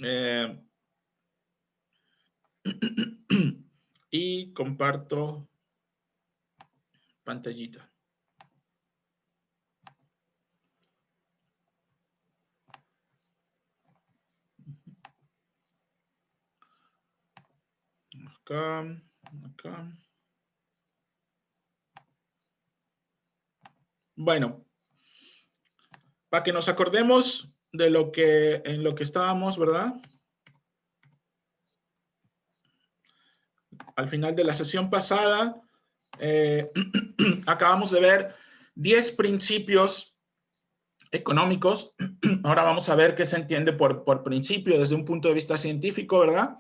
Eh, y comparto pantallita. Acá. Bueno, para que nos acordemos de en lo que estábamos, ¿verdad? Al final de la sesión pasada, acabamos de ver 10 principios económicos. Ahora vamos a ver qué se entiende por principio desde un punto de vista científico, ¿verdad?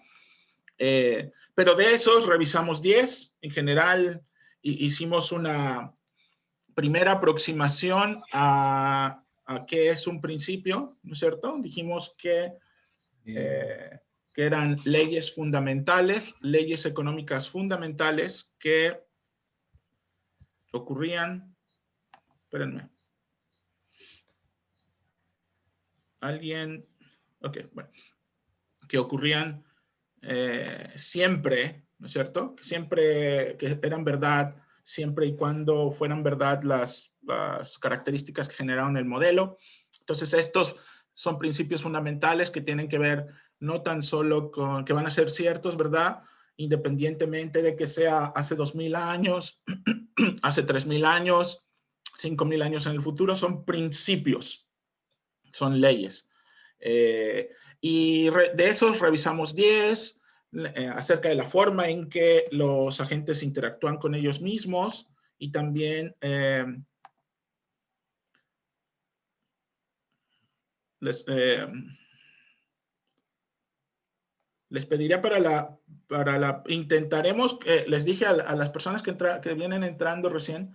Pero de esos revisamos 10. En general, hicimos una primera aproximación a qué es un principio, ¿no es cierto? Dijimos que eran leyes fundamentales, leyes económicas fundamentales que ocurrían, espérenme, bueno, que ocurrían siempre, ¿no es cierto? Siempre que eran verdad, siempre y cuando fueran verdad las características que generaron el modelo. Entonces, estos son principios fundamentales que tienen que ver no tan solo con que van a ser ciertos, ¿verdad? Independientemente de que sea hace 2000 años, hace 3000 años, 5000 años en el futuro, son principios, son leyes. Y de esos revisamos 10 acerca de la forma en que los agentes interactúan con ellos mismos y también les pediré intentaremos, les dije a las personas que vienen entrando recién,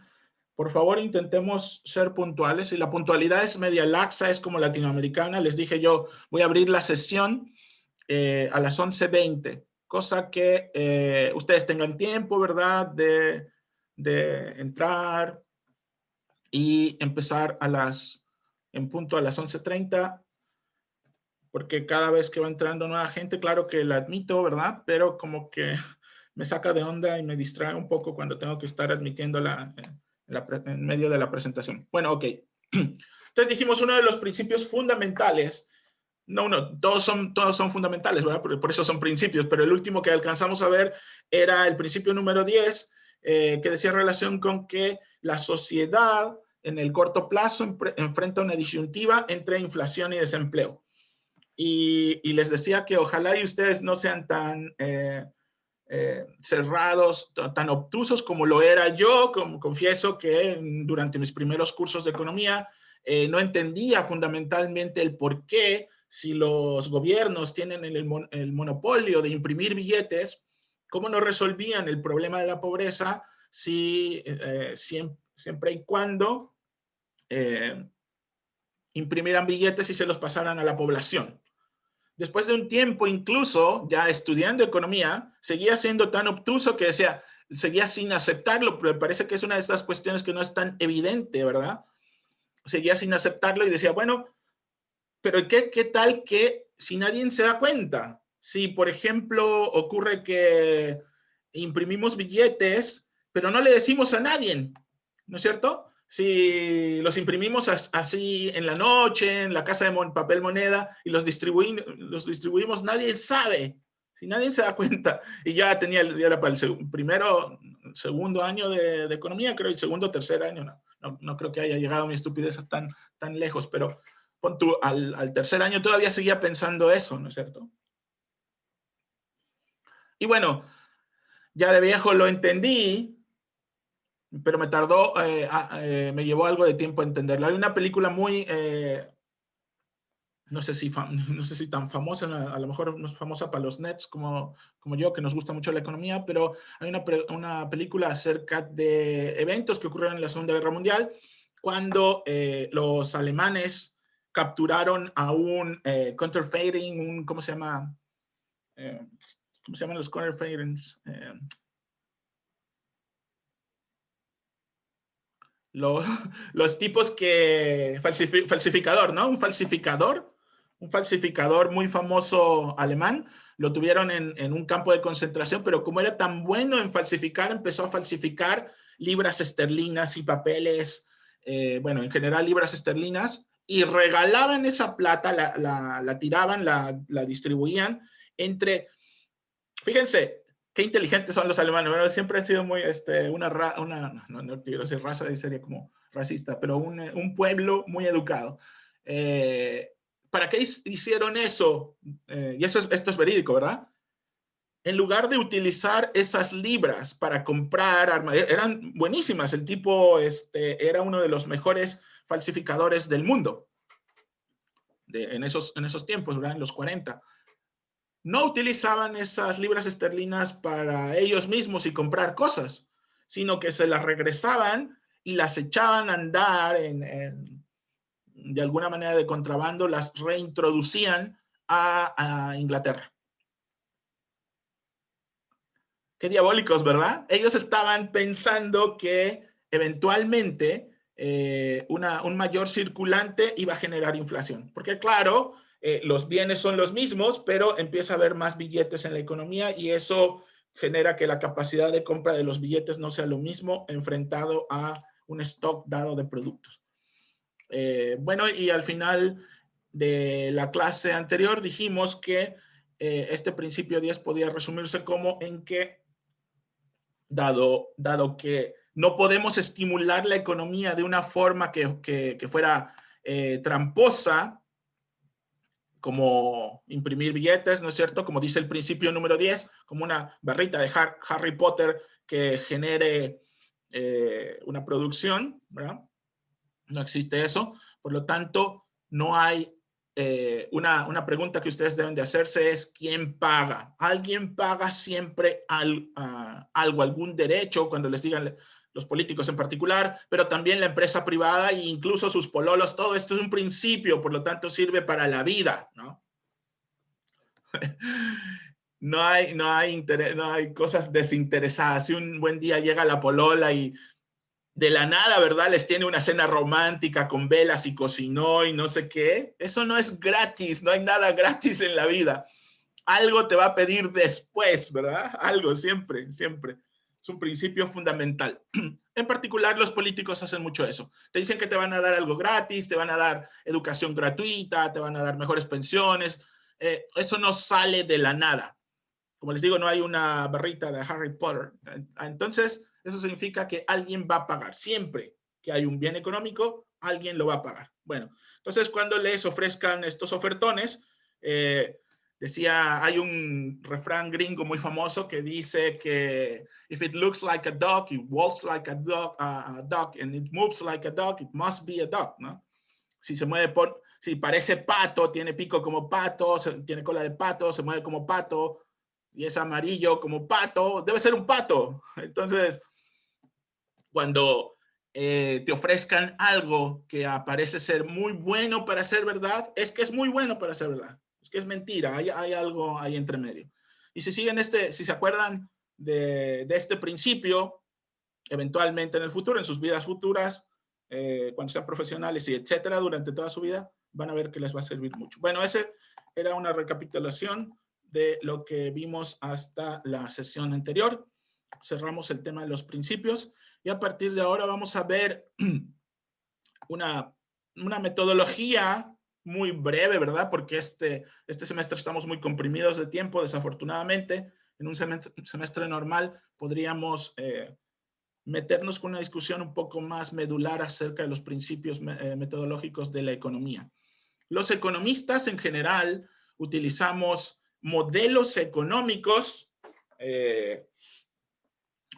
por favor, intentemos ser puntuales. Si la puntualidad es media laxa, es como latinoamericana, les dije yo, voy a abrir la sesión a las 11:20, cosa que ustedes tengan tiempo, ¿verdad?, de entrar y empezar en punto a las 11:30, porque cada vez que va entrando nueva gente, claro que la admito, ¿verdad?, pero como que me saca de onda y me distrae un poco cuando tengo que estar admitiéndola en medio de la presentación. Bueno, ok. Entonces dijimos uno de los principios fundamentales. No, todos son fundamentales, ¿verdad? Por eso son principios, pero el último que alcanzamos a ver era el principio número 10, que decía relación con que la sociedad en el corto plazo enfrenta una disyuntiva entre inflación y desempleo. Y les decía que ojalá y ustedes no sean tan cerrados, tan obtusos como lo era yo. Como confieso que durante mis primeros cursos de economía no entendía fundamentalmente el por qué, si los gobiernos tienen el monopolio de imprimir billetes, cómo no resolvían el problema de la pobreza siempre y cuando imprimieran billetes y se los pasaran a la población. Después de un tiempo, incluso ya estudiando economía, seguía siendo tan obtuso que seguía sin aceptarlo, pero me parece que es una de estas cuestiones que no es tan evidente, ¿verdad? Seguía sin aceptarlo y decía, bueno, pero ¿qué tal que si nadie se da cuenta? Si, por ejemplo, ocurre que imprimimos billetes, pero no le decimos a nadie, ¿no es cierto? Si los imprimimos así en la noche, en la casa de papel moneda, y los distribuimos, nadie sabe, si nadie se da cuenta. Y ya era para el segundo año de economía, creo, y segundo o tercer año, no creo que haya llegado mi estupidez tan lejos, pero al tercer año todavía seguía pensando eso, ¿no es cierto? Y bueno, ya de viejo lo entendí, pero me llevó algo de tiempo a entenderlo. Hay una película muy, no sé si tan famosa, a lo mejor no es famosa para los nets como yo, que nos gusta mucho la economía, pero hay una película acerca de eventos que ocurrieron en la Segunda Guerra Mundial, cuando los alemanes capturaron a un counterfeiting, ¿cómo se llama? ¿Cómo se llaman los counterfeitings? Los tipos falsificador, ¿no? Un falsificador un falsificador muy famoso alemán. Lo tuvieron en un campo de concentración, pero como era tan bueno en falsificar, empezó a falsificar libras esterlinas y papeles, bueno, en general libras esterlinas, y regalaban esa plata, la tiraban, la distribuían entre, fíjense, qué inteligentes son los alemanes. Bueno, siempre han sido muy, no quiero decir raza, sería como racista, pero un pueblo muy educado. ¿Para qué hicieron eso? Y esto es verídico, ¿verdad? En lugar de utilizar esas libras para comprar armas, eran buenísimas. El tipo era uno de los mejores falsificadores del mundo en esos tiempos, ¿verdad? En los 40. No utilizaban esas libras esterlinas para ellos mismos y comprar cosas, sino que se las regresaban y las echaban a andar de alguna manera de contrabando, las reintroducían a Inglaterra. Qué diabólicos, ¿verdad? Ellos estaban pensando que eventualmente un mayor circulante iba a generar inflación. Porque claro, los bienes son los mismos, pero empieza a haber más billetes en la economía y eso genera que la capacidad de compra de los billetes no sea lo mismo enfrentado a un stock dado de productos. Bueno, y al final de la clase anterior dijimos que este principio 10 podía resumirse como en que dado que no podemos estimular la economía de una forma que fuera tramposa, como imprimir billetes, ¿no es cierto? Como dice el principio número 10, como una barrita de Harry Potter que genere una producción, ¿verdad? No existe eso. Por lo tanto, no hay una pregunta que ustedes deben de hacerse es ¿quién paga? Alguien paga siempre algo, algún derecho, cuando les digan los políticos en particular, pero también la empresa privada e incluso sus pololos. Todo esto es un principio, por lo tanto sirve para la vida, ¿no? No hay cosas desinteresadas. Si un buen día llega la polola y de la nada, ¿verdad? Les tiene una cena romántica con velas y cocinó y no sé qué. Eso no es gratis, no hay nada gratis en la vida. Algo te va a pedir después, ¿verdad? Algo, siempre, siempre. Es un principio fundamental. En particular, los políticos hacen mucho eso. Te dicen que te van a dar algo gratis, te van a dar educación gratuita, te van a dar mejores pensiones. Eso no sale de la nada. Como les digo, no hay una barrita de Harry Potter. Entonces, eso significa que alguien va a pagar. Siempre que hay un bien económico, alguien lo va a pagar. Bueno, entonces cuando les ofrezcan estos ofertones, hay un refrán gringo muy famoso que dice que if it looks like a dog, it walks like a dog, and it moves like a dog, it must be a dog, ¿no? Si se mueve si parece pato, tiene pico como pato, tiene cola de pato, se mueve como pato, y es amarillo como pato, debe ser un pato. Entonces, cuando te ofrezcan algo que parece ser muy bueno para ser verdad, es que es muy bueno para ser verdad. Es que es mentira, hay algo ahí entre medio. Y si se acuerdan de este principio, eventualmente en el futuro, en sus vidas futuras, cuando sean profesionales y etcétera, durante toda su vida, van a ver que les va a servir mucho. Bueno, ese era una recapitulación de lo que vimos hasta la sesión anterior. Cerramos el tema de los principios y a partir de ahora vamos a ver una metodología muy breve, ¿verdad? Porque este semestre estamos muy comprimidos de tiempo, desafortunadamente. En un semestre normal podríamos meternos con una discusión un poco más medular acerca de los principios metodológicos de la economía. Los economistas en general utilizamos modelos económicos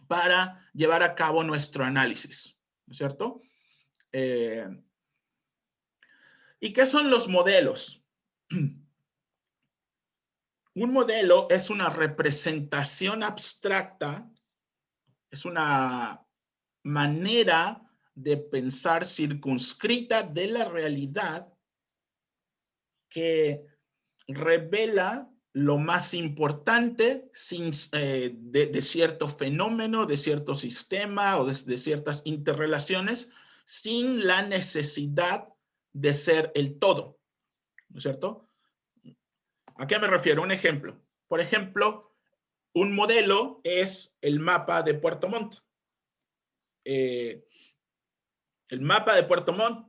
para llevar a cabo nuestro análisis, ¿no es cierto? ¿Y qué son los modelos? Un modelo es una representación abstracta, es una manera de pensar circunscrita de la realidad que revela lo más importante de cierto fenómeno, de cierto sistema o de ciertas interrelaciones, sin la necesidad de ser el todo, ¿no es cierto? ¿A qué me refiero? Un ejemplo. Por ejemplo, un modelo es el mapa de Puerto Montt. El mapa de Puerto Montt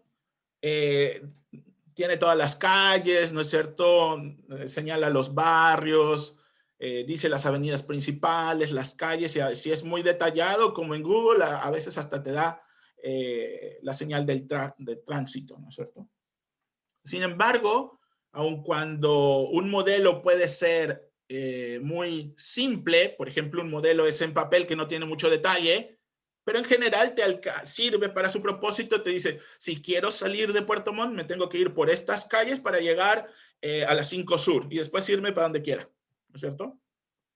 tiene todas las calles, ¿no es cierto? Señala los barrios, dice las avenidas principales, las calles, y si es muy detallado, como en Google, a veces hasta te da la señal de tránsito, ¿no es cierto? Sin embargo, aun cuando un modelo puede ser muy simple, por ejemplo, un modelo es en papel que no tiene mucho detalle, pero en general sirve para su propósito, te dice, si quiero salir de Puerto Montt, me tengo que ir por estas calles para llegar a las 5 Sur y después irme para donde quiera, ¿no es cierto?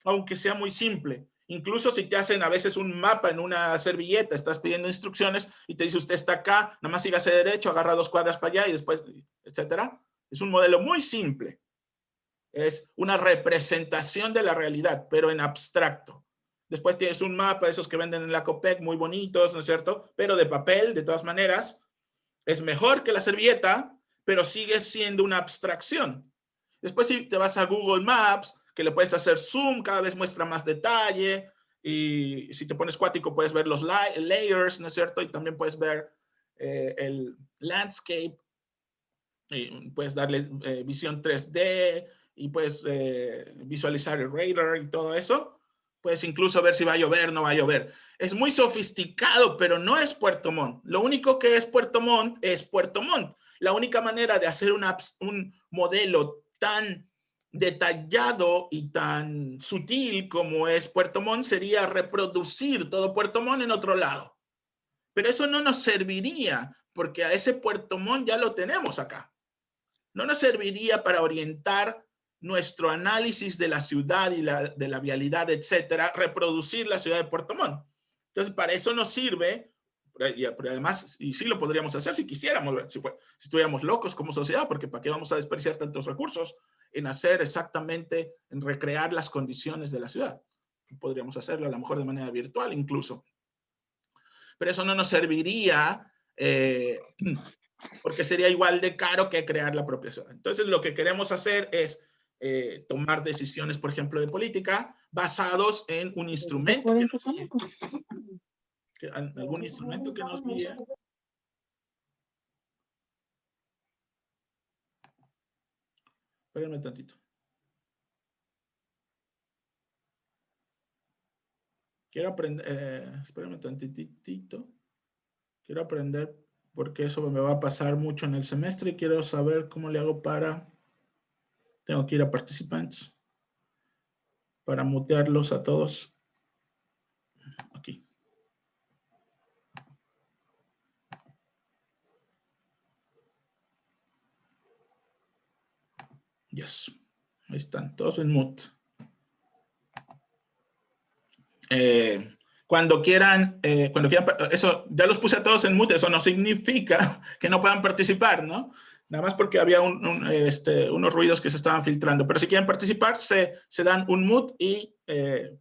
Aunque sea muy simple. Incluso si te hacen a veces un mapa en una servilleta, estás pidiendo instrucciones y te dice usted está acá, nada más sígase derecho, agarra 2 cuadras para allá y después, etcétera. Es un modelo muy simple. Es una representación de la realidad, pero en abstracto. Después tienes un mapa de esos que venden en la Copec, muy bonitos, ¿no es cierto? Pero de papel, de todas maneras, es mejor que la servilleta, pero sigue siendo una abstracción. Después si te vas a Google Maps, que le puedes hacer zoom, cada vez muestra más detalle, y si te pones cuático puedes ver los layers, ¿no es cierto? Y también puedes ver el landscape, y puedes darle visión 3D, y puedes visualizar el radar y todo eso. Puedes incluso ver si va a llover o no va a llover. Es muy sofisticado, pero no es Puerto Montt. Lo único que es Puerto Montt es Puerto Montt. La única manera de hacer un modelo tan detallado y tan sutil como es Puerto Montt sería reproducir todo Puerto Montt en otro lado. Pero eso no nos serviría, porque a ese Puerto Montt ya lo tenemos acá. No nos serviría para orientar nuestro análisis de la ciudad y de la vialidad, etcétera, reproducir la ciudad de Puerto Montt. Entonces, para eso nos sirve, pero además, y sí lo podríamos hacer si quisiéramos, si estuviéramos locos como sociedad, porque ¿para qué vamos a desperdiciar tantos recursos en hacer exactamente, en recrear las condiciones de la ciudad? Podríamos hacerlo a lo mejor de manera virtual incluso. Pero eso no nos serviría porque sería igual de caro que crear la propia ciudad. Entonces, lo que queremos hacer es tomar decisiones, por ejemplo, de política, basados en un instrumento que nos guíe. ¿Algún instrumento que nos guíe? Espérenme tantito. Quiero aprender, espérenme tantitito. Quiero aprender porque eso me va a pasar mucho en el semestre y quiero saber cómo le hago para... Tengo que ir a participantes para mutearlos a todos. Aquí. Yes. Ahí están, todos en mute. Cuando quieran, eso, ya los puse a todos en mute, eso no significa que no puedan participar, ¿no? Nada más porque había unos ruidos que se estaban filtrando, pero si quieren participar, se dan un mute y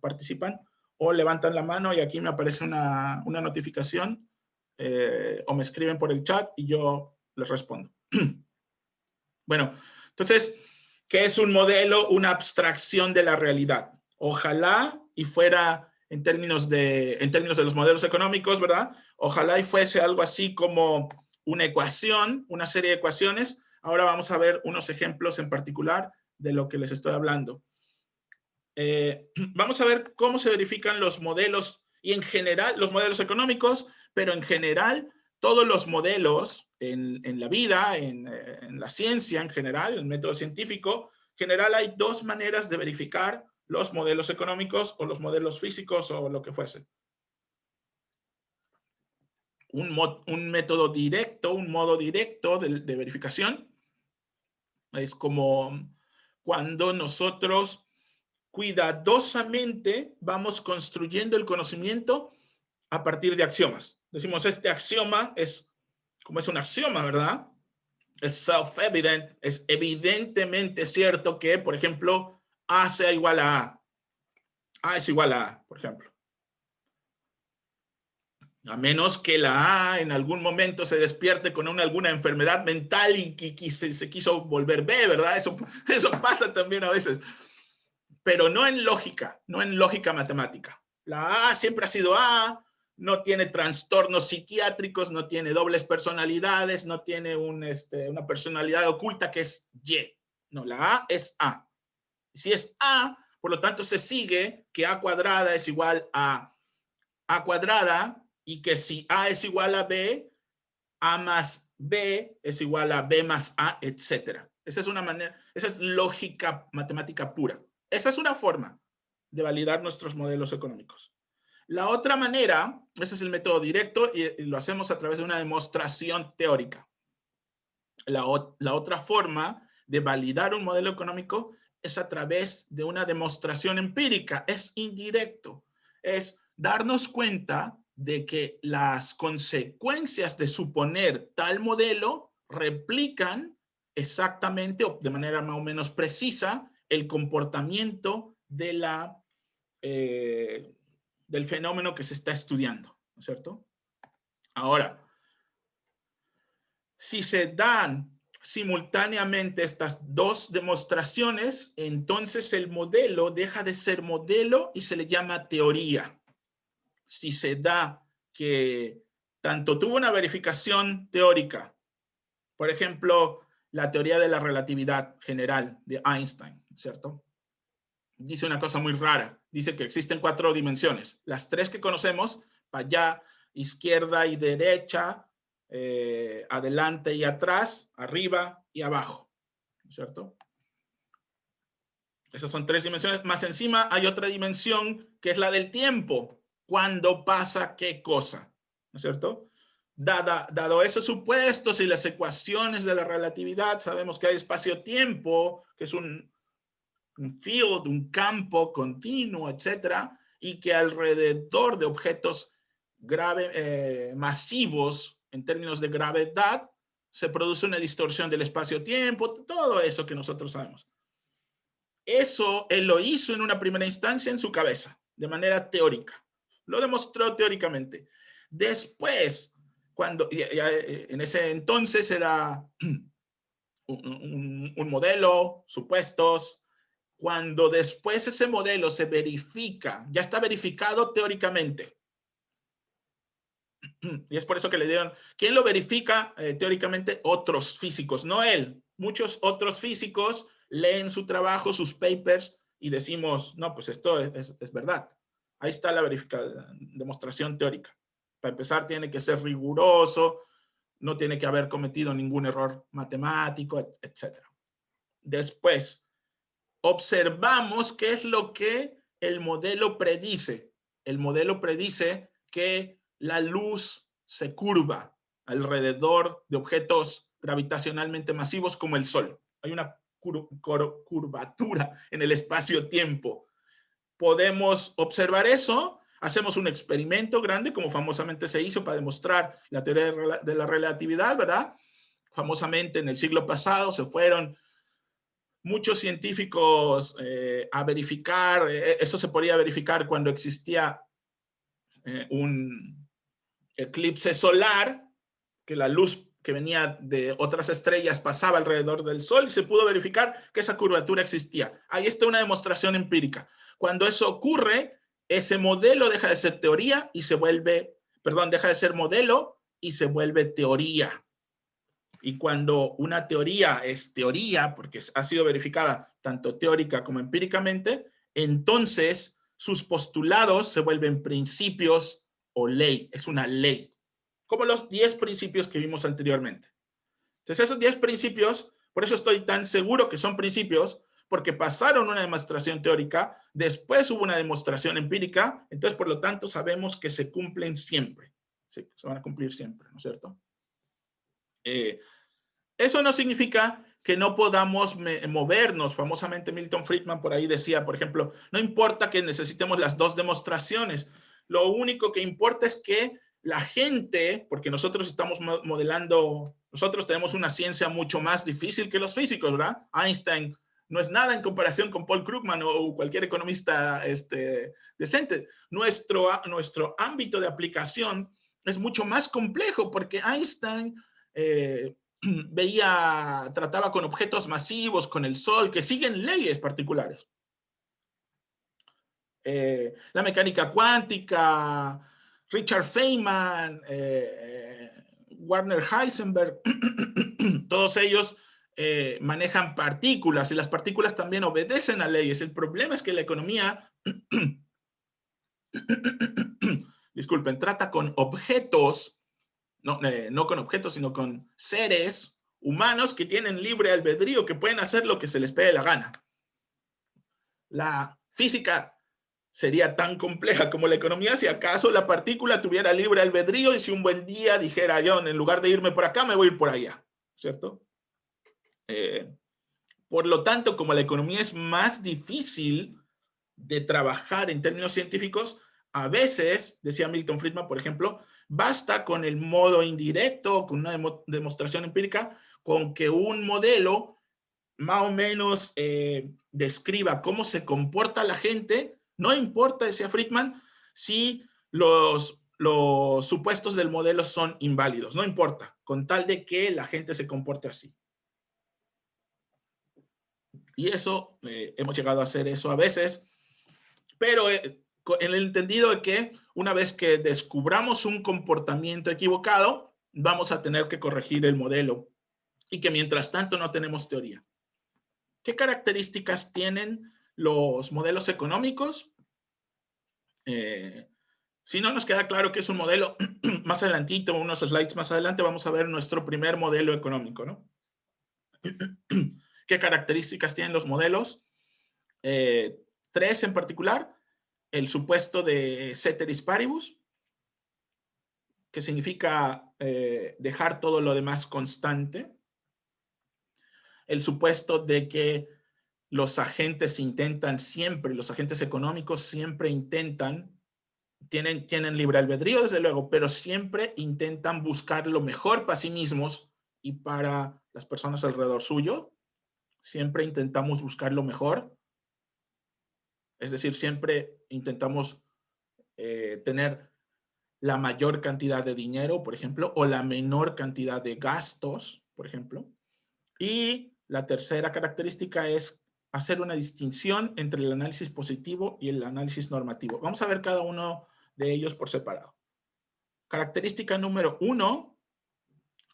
participan, o levantan la mano y aquí me aparece una notificación, o me escriben por el chat y yo les respondo. Bueno, entonces, ¿qué es un modelo? Una abstracción de la realidad. Ojalá y fuera en términos de los modelos económicos, ¿verdad? Ojalá y fuese algo así como una ecuación, una serie de ecuaciones. Ahora vamos a ver unos ejemplos en particular de lo que les estoy hablando. Vamos a ver cómo se verifican los modelos y en general los modelos económicos, pero en general todos los modelos en la vida, en la ciencia en general, el método científico, en general hay dos maneras de verificar los modelos económicos o los modelos físicos o lo que fuese. Un método directo, un modo directo de verificación es como cuando nosotros cuidadosamente vamos construyendo el conocimiento a partir de axiomas. Decimos, este axioma es, como es un axioma, ¿verdad? Es self-evident, es evidentemente cierto que, por ejemplo, A sea igual a A. A es igual a A, por ejemplo. A menos que la A en algún momento se despierte con alguna enfermedad mental y se quiso volver B, ¿verdad? Eso pasa también a veces. Pero no en lógica matemática. La A siempre ha sido A, no tiene trastornos psiquiátricos, no tiene dobles personalidades, no tiene una personalidad oculta que es Y. No, la A es A. Si es A, por lo tanto se sigue que A cuadrada es igual a A cuadrada, y que si A es igual a B, A más B es igual a B más A, etc. Esa es lógica matemática pura. Esa es una forma de validar nuestros modelos económicos. La otra manera, ese es el método directo y lo hacemos a través de una demostración teórica. La otra forma de validar un modelo económico es a través de una demostración empírica, es indirecto, es darnos cuenta de que las consecuencias de suponer tal modelo replican exactamente o de manera más o menos precisa el comportamiento del fenómeno que se está estudiando, ¿no es cierto? Ahora, si se dan simultáneamente estas dos demostraciones, entonces el modelo deja de ser modelo y se le llama teoría. Si se da que tanto tuvo una verificación teórica, por ejemplo, la teoría de la relatividad general de Einstein, ¿cierto? Dice una cosa muy rara, dice que existen 4 dimensiones, las 3 que conocemos, para allá, izquierda y derecha, adelante y atrás, arriba y abajo, ¿cierto? Esas son 3 dimensiones, más encima hay otra dimensión que es la del tiempo, cuándo pasa qué cosa, ¿no es cierto? Dado esos supuestos y las ecuaciones de la relatividad, sabemos que hay espacio-tiempo, que es un field, un campo continuo, etcétera, y que alrededor de objetos masivos en términos de gravedad se produce una distorsión del espacio-tiempo, todo eso que nosotros sabemos. Eso él lo hizo en una primera instancia en su cabeza, de manera teórica. Lo demostró teóricamente. Después, cuando en ese entonces era un modelo, supuestos. Cuando después ese modelo se verifica, ya está verificado teóricamente. Y es por eso que le dieron, ¿quién lo verifica teóricamente? Otros físicos, no él. Muchos otros físicos leen su trabajo, sus papers, y decimos, no, pues esto es verdad. Ahí está la demostración teórica. Para empezar, tiene que ser riguroso, no tiene que haber cometido ningún error matemático, etc. Después, observamos qué es lo que el modelo predice. El modelo predice que la luz se curva alrededor de objetos gravitacionalmente masivos como el Sol. Hay una curvatura en el espacio-tiempo. Podemos observar eso, hacemos un experimento grande, como famosamente se hizo para demostrar la teoría de la relatividad, ¿verdad? Famosamente en el siglo pasado se fueron muchos científicos a verificar, eso se podía verificar cuando existía un eclipse solar, que la luz que venía de otras estrellas pasaba alrededor del Sol y se pudo verificar que esa curvatura existía. Ahí está una demostración empírica. Cuando eso ocurre, ese modelo deja de ser teoría y se vuelve, perdón, deja de ser modelo y se vuelve teoría. Y cuando una teoría es teoría, porque ha sido verificada tanto teórica como empíricamente, entonces sus postulados se vuelven principios o ley, es una ley, como los 10 principios que vimos anteriormente. Entonces esos 10 principios, por eso estoy tan seguro que son principios, porque pasaron una demostración teórica, después hubo una demostración empírica, entonces por lo tanto sabemos que se cumplen siempre, sí, se van a cumplir siempre, ¿no es cierto? Eso no significa que no podamos movernos. Famosamente Milton Friedman por ahí decía, por ejemplo, no importa que necesitemos las 2 demostraciones, lo único que importa es que la gente, porque nosotros estamos modelando, nosotros tenemos una ciencia mucho más difícil que los físicos, ¿verdad? Einstein no es nada en comparación con Paul Krugman o cualquier economista decente. Nuestro ámbito de aplicación es mucho más complejo porque Einstein trataba con objetos masivos, con el Sol, que siguen leyes particulares. La mecánica cuántica, Richard Feynman, Werner Heisenberg, todos ellos manejan partículas y las partículas también obedecen a leyes. El problema es que la economía, disculpen, trata con objetos, no con objetos, sino con seres humanos que tienen libre albedrío, que pueden hacer lo que se les pegue la gana. La física sería tan compleja como la economía si acaso la partícula tuviera libre albedrío y si un buen día dijera yo, en lugar de irme por acá, me voy a ir por allá, ¿cierto? Por lo tanto, como la economía es más difícil de trabajar en términos científicos, a veces, decía Milton Friedman, por ejemplo, basta con el modo indirecto, con una demostración empírica, con que un modelo más o menos describa cómo se comporta la gente. No importa, decía Friedman, si los supuestos del modelo son inválidos, no importa, con tal de que la gente se comporte así. Y eso, hemos llegado a hacer eso a veces, pero en el entendido de que una vez que descubramos un comportamiento equivocado, vamos a tener que corregir el modelo y que mientras tanto no tenemos teoría. ¿Qué características tienen los modelos económicos? Si no nos queda claro que es un modelo, más adelantito, unos slides más adelante, vamos a ver nuestro primer modelo económico, ¿no? ¿Qué características tienen los modelos? Tres en particular. El supuesto de ceteris paribus, que significa dejar todo lo demás constante. El supuesto de que los agentes económicos siempre intentan, tienen libre albedrío, desde luego, pero siempre intentan buscar lo mejor para sí mismos y para las personas alrededor suyo. Siempre intentamos buscar lo mejor. Es decir, siempre intentamos tener la mayor cantidad de dinero, por ejemplo, o la menor cantidad de gastos, por ejemplo. Y la tercera característica es hacer una distinción entre el análisis positivo y el análisis normativo. Vamos a ver cada uno de ellos por separado. Característica número 1,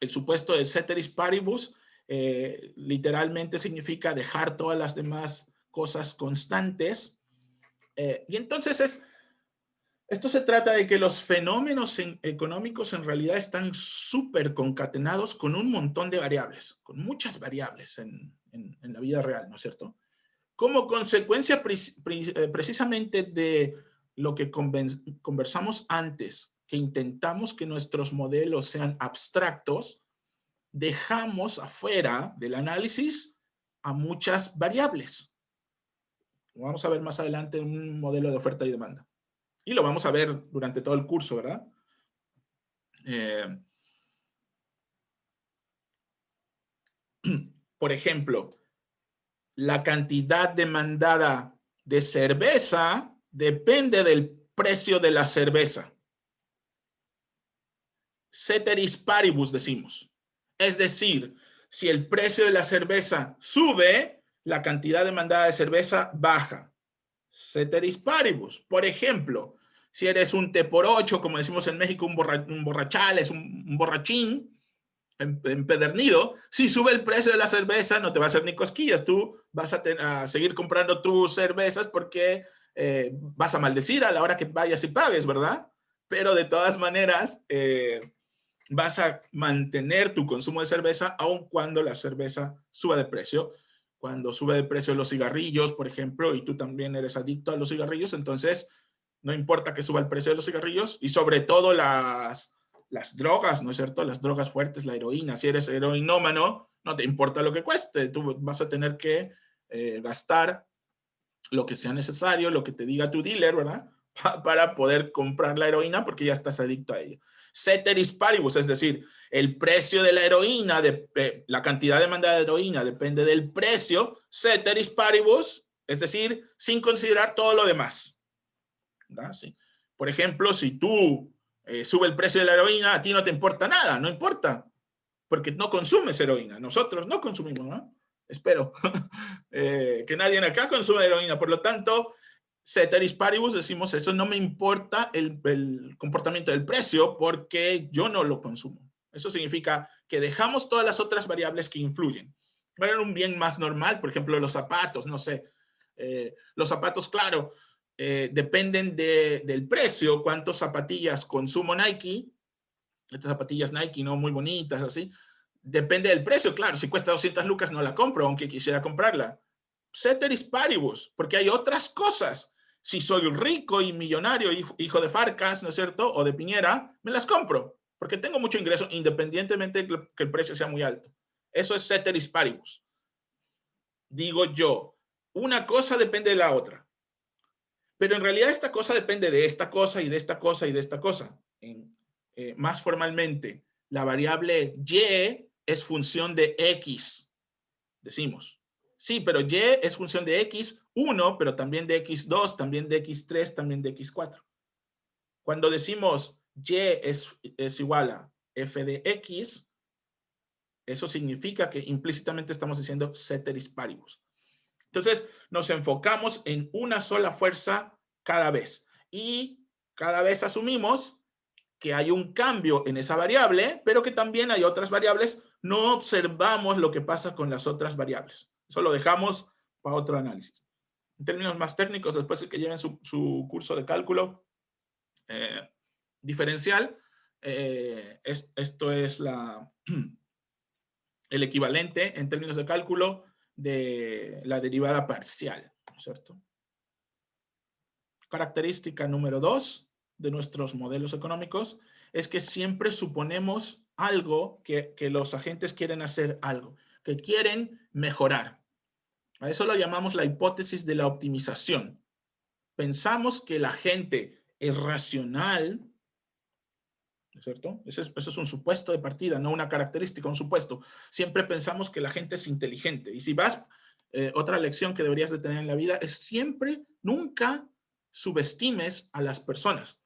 el supuesto de ceteris paribus, literalmente significa dejar todas las demás cosas constantes. Y entonces esto se trata de que los fenómenos económicos en realidad están súper concatenados con un montón de variables, con muchas variables en la vida real, ¿no es cierto? Como consecuencia precisamente de lo que conversamos antes, que intentamos que nuestros modelos sean abstractos, dejamos afuera del análisis a muchas variables. Vamos a ver más adelante un modelo de oferta y demanda. Y lo vamos a ver durante todo el curso, ¿verdad? Por ejemplo, la cantidad demandada de cerveza depende del precio de la cerveza. Ceteris paribus decimos. Es decir, si el precio de la cerveza sube, la cantidad demandada de cerveza baja. Ceteris paribus. Por ejemplo, si eres un T por 8, como decimos en México, un borrachal, es un borrachín empedernido, si sube el precio de la cerveza no te va a hacer ni cosquillas, tú vas a seguir comprando tus cervezas porque vas a maldecir a la hora que vayas y pagues, ¿verdad? Pero de todas maneras vas a mantener tu consumo de cerveza aun cuando la cerveza suba de precio. Cuando sube de precio los cigarrillos, por ejemplo, y tú también eres adicto a los cigarrillos, entonces no importa que suba el precio de los cigarrillos y sobre todo las drogas, ¿no es cierto? Las drogas fuertes, la heroína. Si eres heroinómano, no te importa lo que cueste, tú vas a tener que gastar lo que sea necesario, lo que te diga tu dealer, ¿verdad? Para poder comprar la heroína porque ya estás adicto a ello. Ceteris paribus, es decir, el precio de la heroína, la cantidad demandada de heroína depende del precio. Ceteris paribus, es decir, sin considerar todo lo demás. ¿Sí? Por ejemplo, si tú sube el precio de la heroína, a ti no te importa nada, no importa, porque no consumes heroína. Nosotros no consumimos, ¿no? Espero que nadie acá consuma heroína. Por lo tanto, ceteris paribus, decimos, eso no me importa el comportamiento del precio porque yo no lo consumo. Eso significa que dejamos todas las otras variables que influyen. Era un bien más normal, por ejemplo, los zapatos, no sé. Los zapatos, claro, dependen del precio, cuántas zapatillas consumo Nike, estas zapatillas Nike, ¿no? Muy bonitas, así. Depende del precio, claro, si cuesta 200 lucas no la compro, aunque quisiera comprarla. Ceteris paribus, porque hay otras cosas. Si soy rico y millonario, hijo de Farcas, ¿no es cierto? O de Piñera, me las compro, porque tengo mucho ingreso, independientemente de que el precio sea muy alto. Eso es ceteris paribus. Digo yo, una cosa depende de la otra. Pero en realidad esta cosa depende de esta cosa y de esta cosa y de esta cosa. Más formalmente, la variable Y es función de X, decimos. Sí, pero Y es función de X1, pero también de X2, también de X3, también de X4. Cuando decimos Y es igual a F de X, eso significa que implícitamente estamos diciendo ceteris paribus. Entonces, nos enfocamos en una sola fuerza cada vez. Y cada vez asumimos que hay un cambio en esa variable, pero que también hay otras variables. No observamos lo que pasa con las otras variables. Eso lo dejamos para otro análisis. En términos más técnicos, después de que lleven su curso de cálculo diferencial, esto es el equivalente en términos de cálculo de la derivada parcial, ¿cierto? Característica número 2 de nuestros modelos económicos es que siempre suponemos algo, que los agentes quieren hacer algo, que quieren mejorar. A eso lo llamamos la hipótesis de la optimización. Pensamos que la gente es racional, ¿no es cierto? Eso es un supuesto de partida, no una característica, un supuesto. Siempre pensamos que la gente es inteligente. Y si vas, otra lección que deberías de tener en la vida es siempre, nunca subestimes a las personas.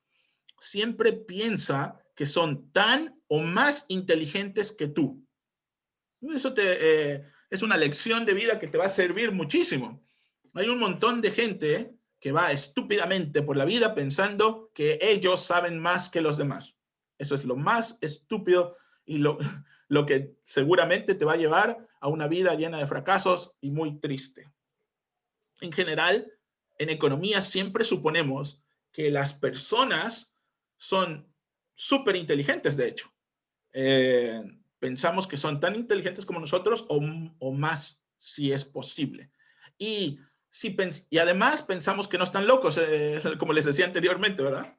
Siempre piensa que son tan o más inteligentes que tú. Eso es una lección de vida que te va a servir muchísimo. Hay un montón de gente que va estúpidamente por la vida pensando que ellos saben más que los demás. Eso es lo más estúpido y lo que seguramente te va a llevar a una vida llena de fracasos y muy triste. En general, en economía siempre suponemos que las personas son súper inteligentes, de hecho. Pensamos que son tan inteligentes como nosotros o más, si es posible. Y además pensamos que no están locos, como les decía anteriormente, ¿verdad?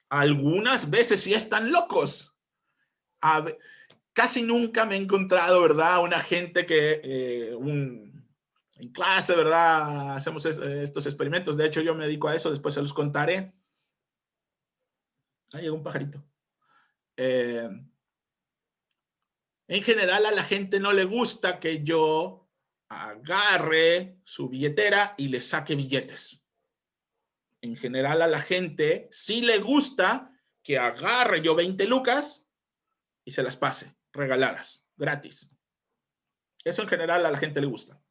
Algunas veces sí están locos. Casi nunca me he encontrado, ¿verdad? Una gente que, en clase, ¿verdad? Hacemos estos experimentos. De hecho, yo me dedico a eso, después se los contaré. Ahí llegó un pajarito. En general, a la gente no le gusta que yo agarre su billetera y le saque billetes. En general, a la gente sí le gusta que agarre yo 20 lucas y se las pase, regaladas, gratis. Eso en general a la gente le gusta.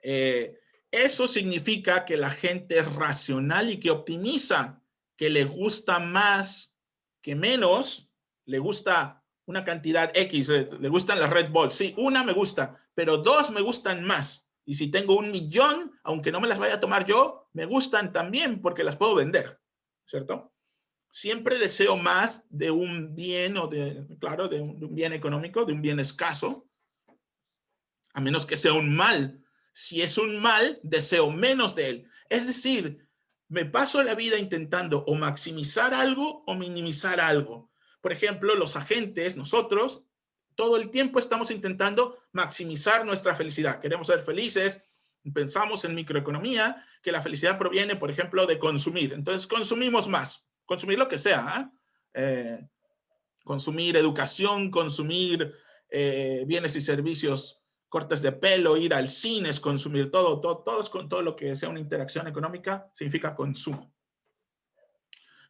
Eso significa que la gente es racional y que optimiza, que le gusta más que menos, le gusta una cantidad X, le gustan las Red Bull. Sí, una me gusta, pero dos me gustan más. Y si tengo 1 millón, aunque no me las vaya a tomar yo, me gustan también porque las puedo vender, ¿cierto? Siempre deseo más de un bien, o claro, de un bien económico, de un bien escaso, a menos que sea un mal. Si es un mal, deseo menos de él. Es decir, me paso la vida intentando o maximizar algo o minimizar algo. Por ejemplo, los agentes, nosotros, todo el tiempo estamos intentando maximizar nuestra felicidad. Queremos ser felices. Pensamos en microeconomía que la felicidad proviene, por ejemplo, de consumir. Entonces, consumimos más. Consumir lo que sea. Consumir educación, consumir bienes y servicios, cortes de pelo, ir al cine, es consumir todo lo que sea una interacción económica, significa consumo.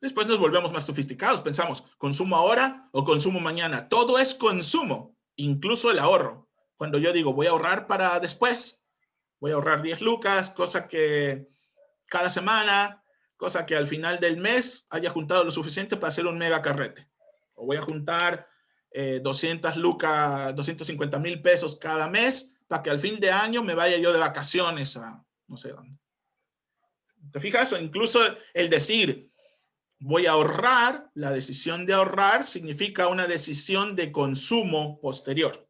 Después nos volvemos más sofisticados. Pensamos, ¿consumo ahora o consumo mañana? Todo es consumo, incluso el ahorro. Cuando yo digo, voy a ahorrar para después, voy a ahorrar 10 lucas, cosa que cada semana, cosa que al final del mes haya juntado lo suficiente para hacer un mega carrete. O voy a juntar 200 lucas, 250,000 pesos cada mes para que al fin de año me vaya yo de vacaciones a no sé dónde. ¿Te fijas? O incluso el decir, voy a ahorrar, la decisión de ahorrar significa una decisión de consumo posterior.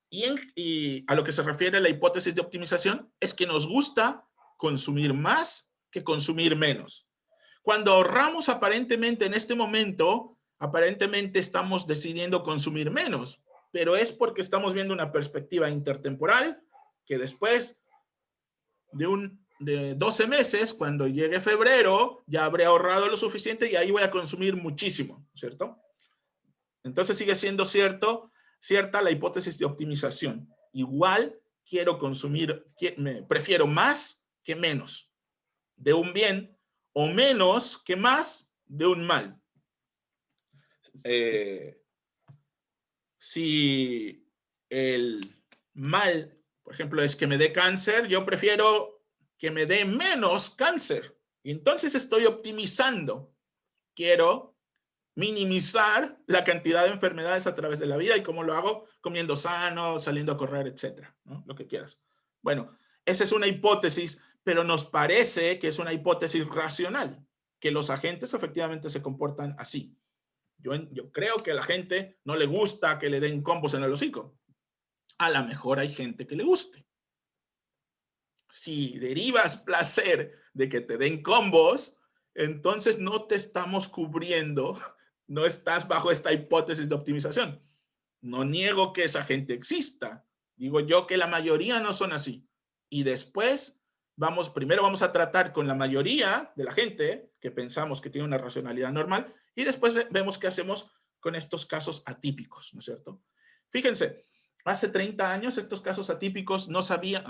Y a lo que se refiere la hipótesis de optimización es que nos gusta consumir más que consumir menos. Cuando ahorramos aparentemente en este momento, aparentemente estamos decidiendo consumir menos, pero es porque estamos viendo una perspectiva intertemporal que después de 12 meses, cuando llegue febrero, ya habré ahorrado lo suficiente y ahí voy a consumir muchísimo, ¿cierto? Entonces sigue siendo cierta la hipótesis de optimización. Igual quiero consumir, prefiero más que menos de un bien o menos que más de un mal. Si el mal, por ejemplo, es que me dé cáncer, yo prefiero que me dé menos cáncer. Y entonces estoy optimizando. Quiero minimizar la cantidad de enfermedades a través de la vida. ¿Y cómo lo hago? Comiendo sano, saliendo a correr, etcétera, ¿no? Lo que quieras. Bueno, esa es una hipótesis, pero nos parece que es una hipótesis racional, que los agentes efectivamente se comportan así. Yo creo que a la gente no le gusta que le den combos en el hocico. A lo mejor hay gente que le guste. Si derivas placer de que te den combos, entonces no te estamos cubriendo, no estás bajo esta hipótesis de optimización. No niego que esa gente exista. Digo yo que la mayoría no son así. Y después primero vamos a tratar con la mayoría de la gente que pensamos que tiene una racionalidad normal y después vemos qué hacemos con estos casos atípicos, ¿no es cierto? Fíjense, hace 30 años estos casos atípicos no sabían,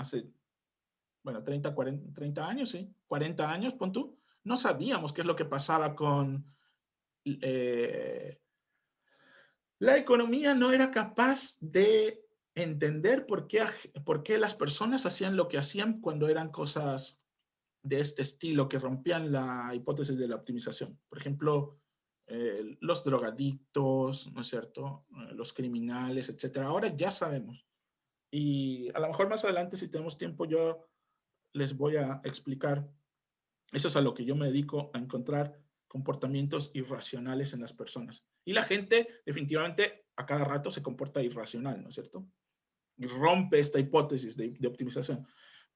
bueno, 30 años, sí, 40 años, pon tú, no sabíamos qué es lo que pasaba con la economía. No era capaz de entender por qué las personas hacían lo que hacían cuando eran cosas de este estilo que rompían la hipótesis de la optimización. Por ejemplo, los drogadictos, ¿no es cierto? Los criminales, etcétera. Ahora ya sabemos. Y a lo mejor más adelante, si tenemos tiempo, yo les voy a explicar. Eso es a lo que yo me dedico, a encontrar comportamientos irracionales en las personas. Y la gente definitivamente a cada rato se comporta irracional, ¿no es cierto? Y rompe esta hipótesis de optimización.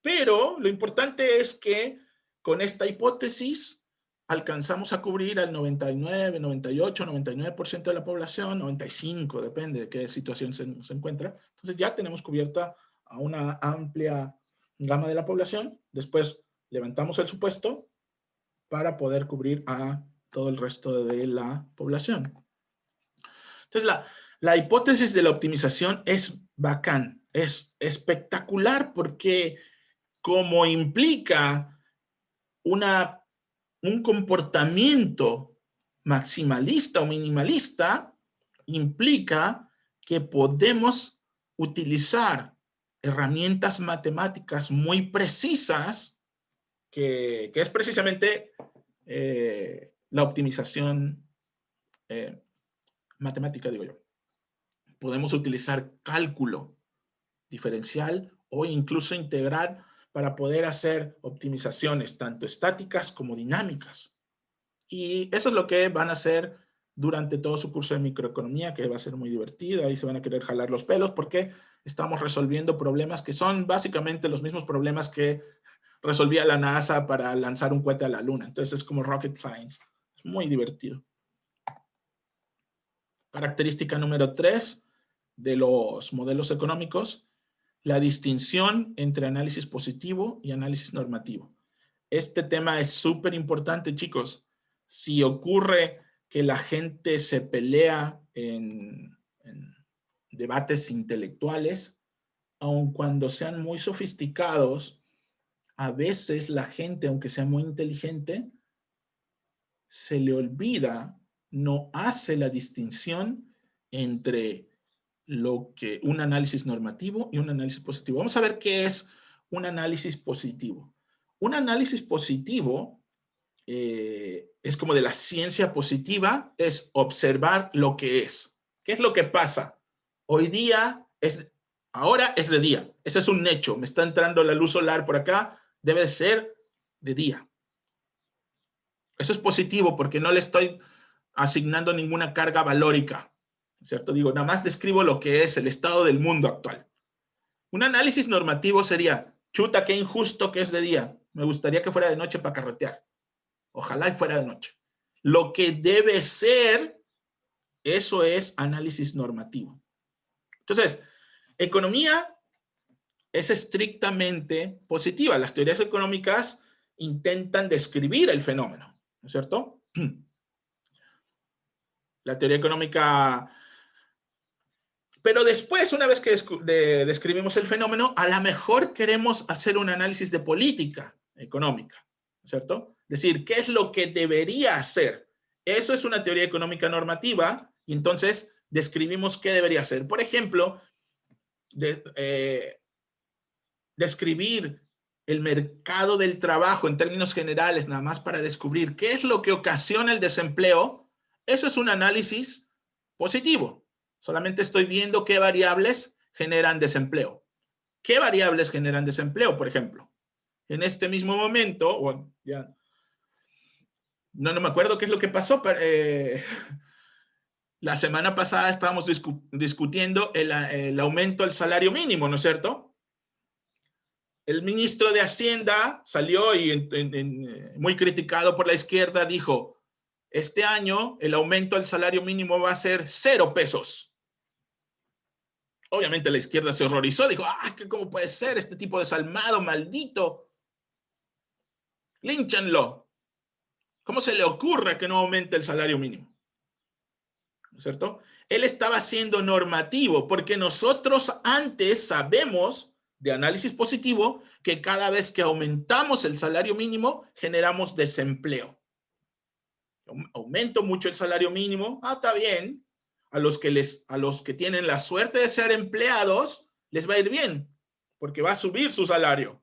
Pero lo importante es que con esta hipótesis alcanzamos a cubrir al 99, 98, 99% de la población, 95, depende de qué situación se encuentra. Entonces ya tenemos cubierta a una amplia gama de la población. Después levantamos el supuesto para poder cubrir a todo el resto de la población. Entonces, la hipótesis de la optimización es bacán, es espectacular porque como implica un comportamiento maximalista o minimalista, implica que podemos utilizar herramientas matemáticas muy precisas, que es precisamente la optimización matemática, digo yo. Podemos utilizar cálculo diferencial o incluso integral para poder hacer optimizaciones tanto estáticas como dinámicas. Y eso es lo que van a hacer durante todo su curso de microeconomía, que va a ser muy divertido. Ahí se van a querer jalar los pelos porque estamos resolviendo problemas que son básicamente los mismos problemas que resolvía la NASA para lanzar un cohete a la Luna. Entonces es como rocket science. Es muy divertido. Característica número 3 de los modelos económicos: la distinción entre análisis positivo y análisis normativo. Este tema es súper importante, chicos. Si ocurre que la gente se pelea en debates intelectuales, aun cuando sean muy sofisticados, a veces la gente, aunque sea muy inteligente, se le olvida, no hace la distinción entre un análisis normativo y un análisis positivo. Vamos a ver qué es un análisis positivo. Un análisis positivo es como de la ciencia positiva, es observar lo que es. ¿Qué es lo que pasa? Hoy día, ahora es de día. Ese es un hecho. Me está entrando la luz solar por acá, debe ser de día. Eso es positivo porque no le estoy asignando ninguna carga valórica, ¿cierto? Digo, nada más describo lo que es el estado del mundo actual. Un análisis normativo sería, chuta, qué injusto que es de día. Me gustaría que fuera de noche para carretear. Ojalá y fuera de noche. Lo que debe ser, eso es análisis normativo. Entonces, economía es estrictamente positiva. Las teorías económicas intentan describir el fenómeno, ¿no es cierto? La teoría económica... Pero después, una vez que describimos el fenómeno, a lo mejor queremos hacer un análisis de política económica, ¿no es cierto? Es decir, ¿qué es lo que debería hacer? Eso es una teoría económica normativa y entonces describimos qué debería hacer. Por ejemplo, describir el mercado del trabajo en términos generales, nada más para descubrir qué es lo que ocasiona el desempleo, eso es un análisis positivo. Solamente estoy viendo qué variables generan desempleo. ¿Qué variables generan desempleo, por ejemplo? En este mismo momento, bueno, ya no me acuerdo qué es lo que pasó. La semana pasada estábamos discutiendo el aumento del salario mínimo, ¿no es cierto? El ministro de Hacienda salió y muy criticado por la izquierda dijo, este año el aumento del salario mínimo va a ser 0 pesos. Obviamente la izquierda se horrorizó, dijo, ¿cómo puede ser este tipo desalmado, maldito? Línchenlo. ¿Cómo se le ocurre que no aumente el salario mínimo? ¿No es cierto? Él estaba siendo normativo porque nosotros antes sabemos de análisis positivo que cada vez que aumentamos el salario mínimo generamos desempleo. Aumento mucho el salario mínimo, está bien. A los que tienen la suerte de ser empleados les va a ir bien porque va a subir su salario.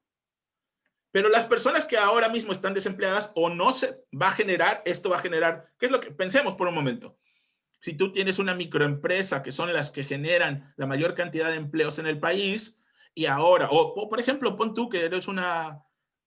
Pero las personas que ahora mismo están desempleadas o no se va a generar, esto va a generar, ¿qué es lo que pensemos por un momento? Si tú tienes una microempresa que son las que generan la mayor cantidad de empleos en el país y ahora, o por ejemplo, pon tú que eres una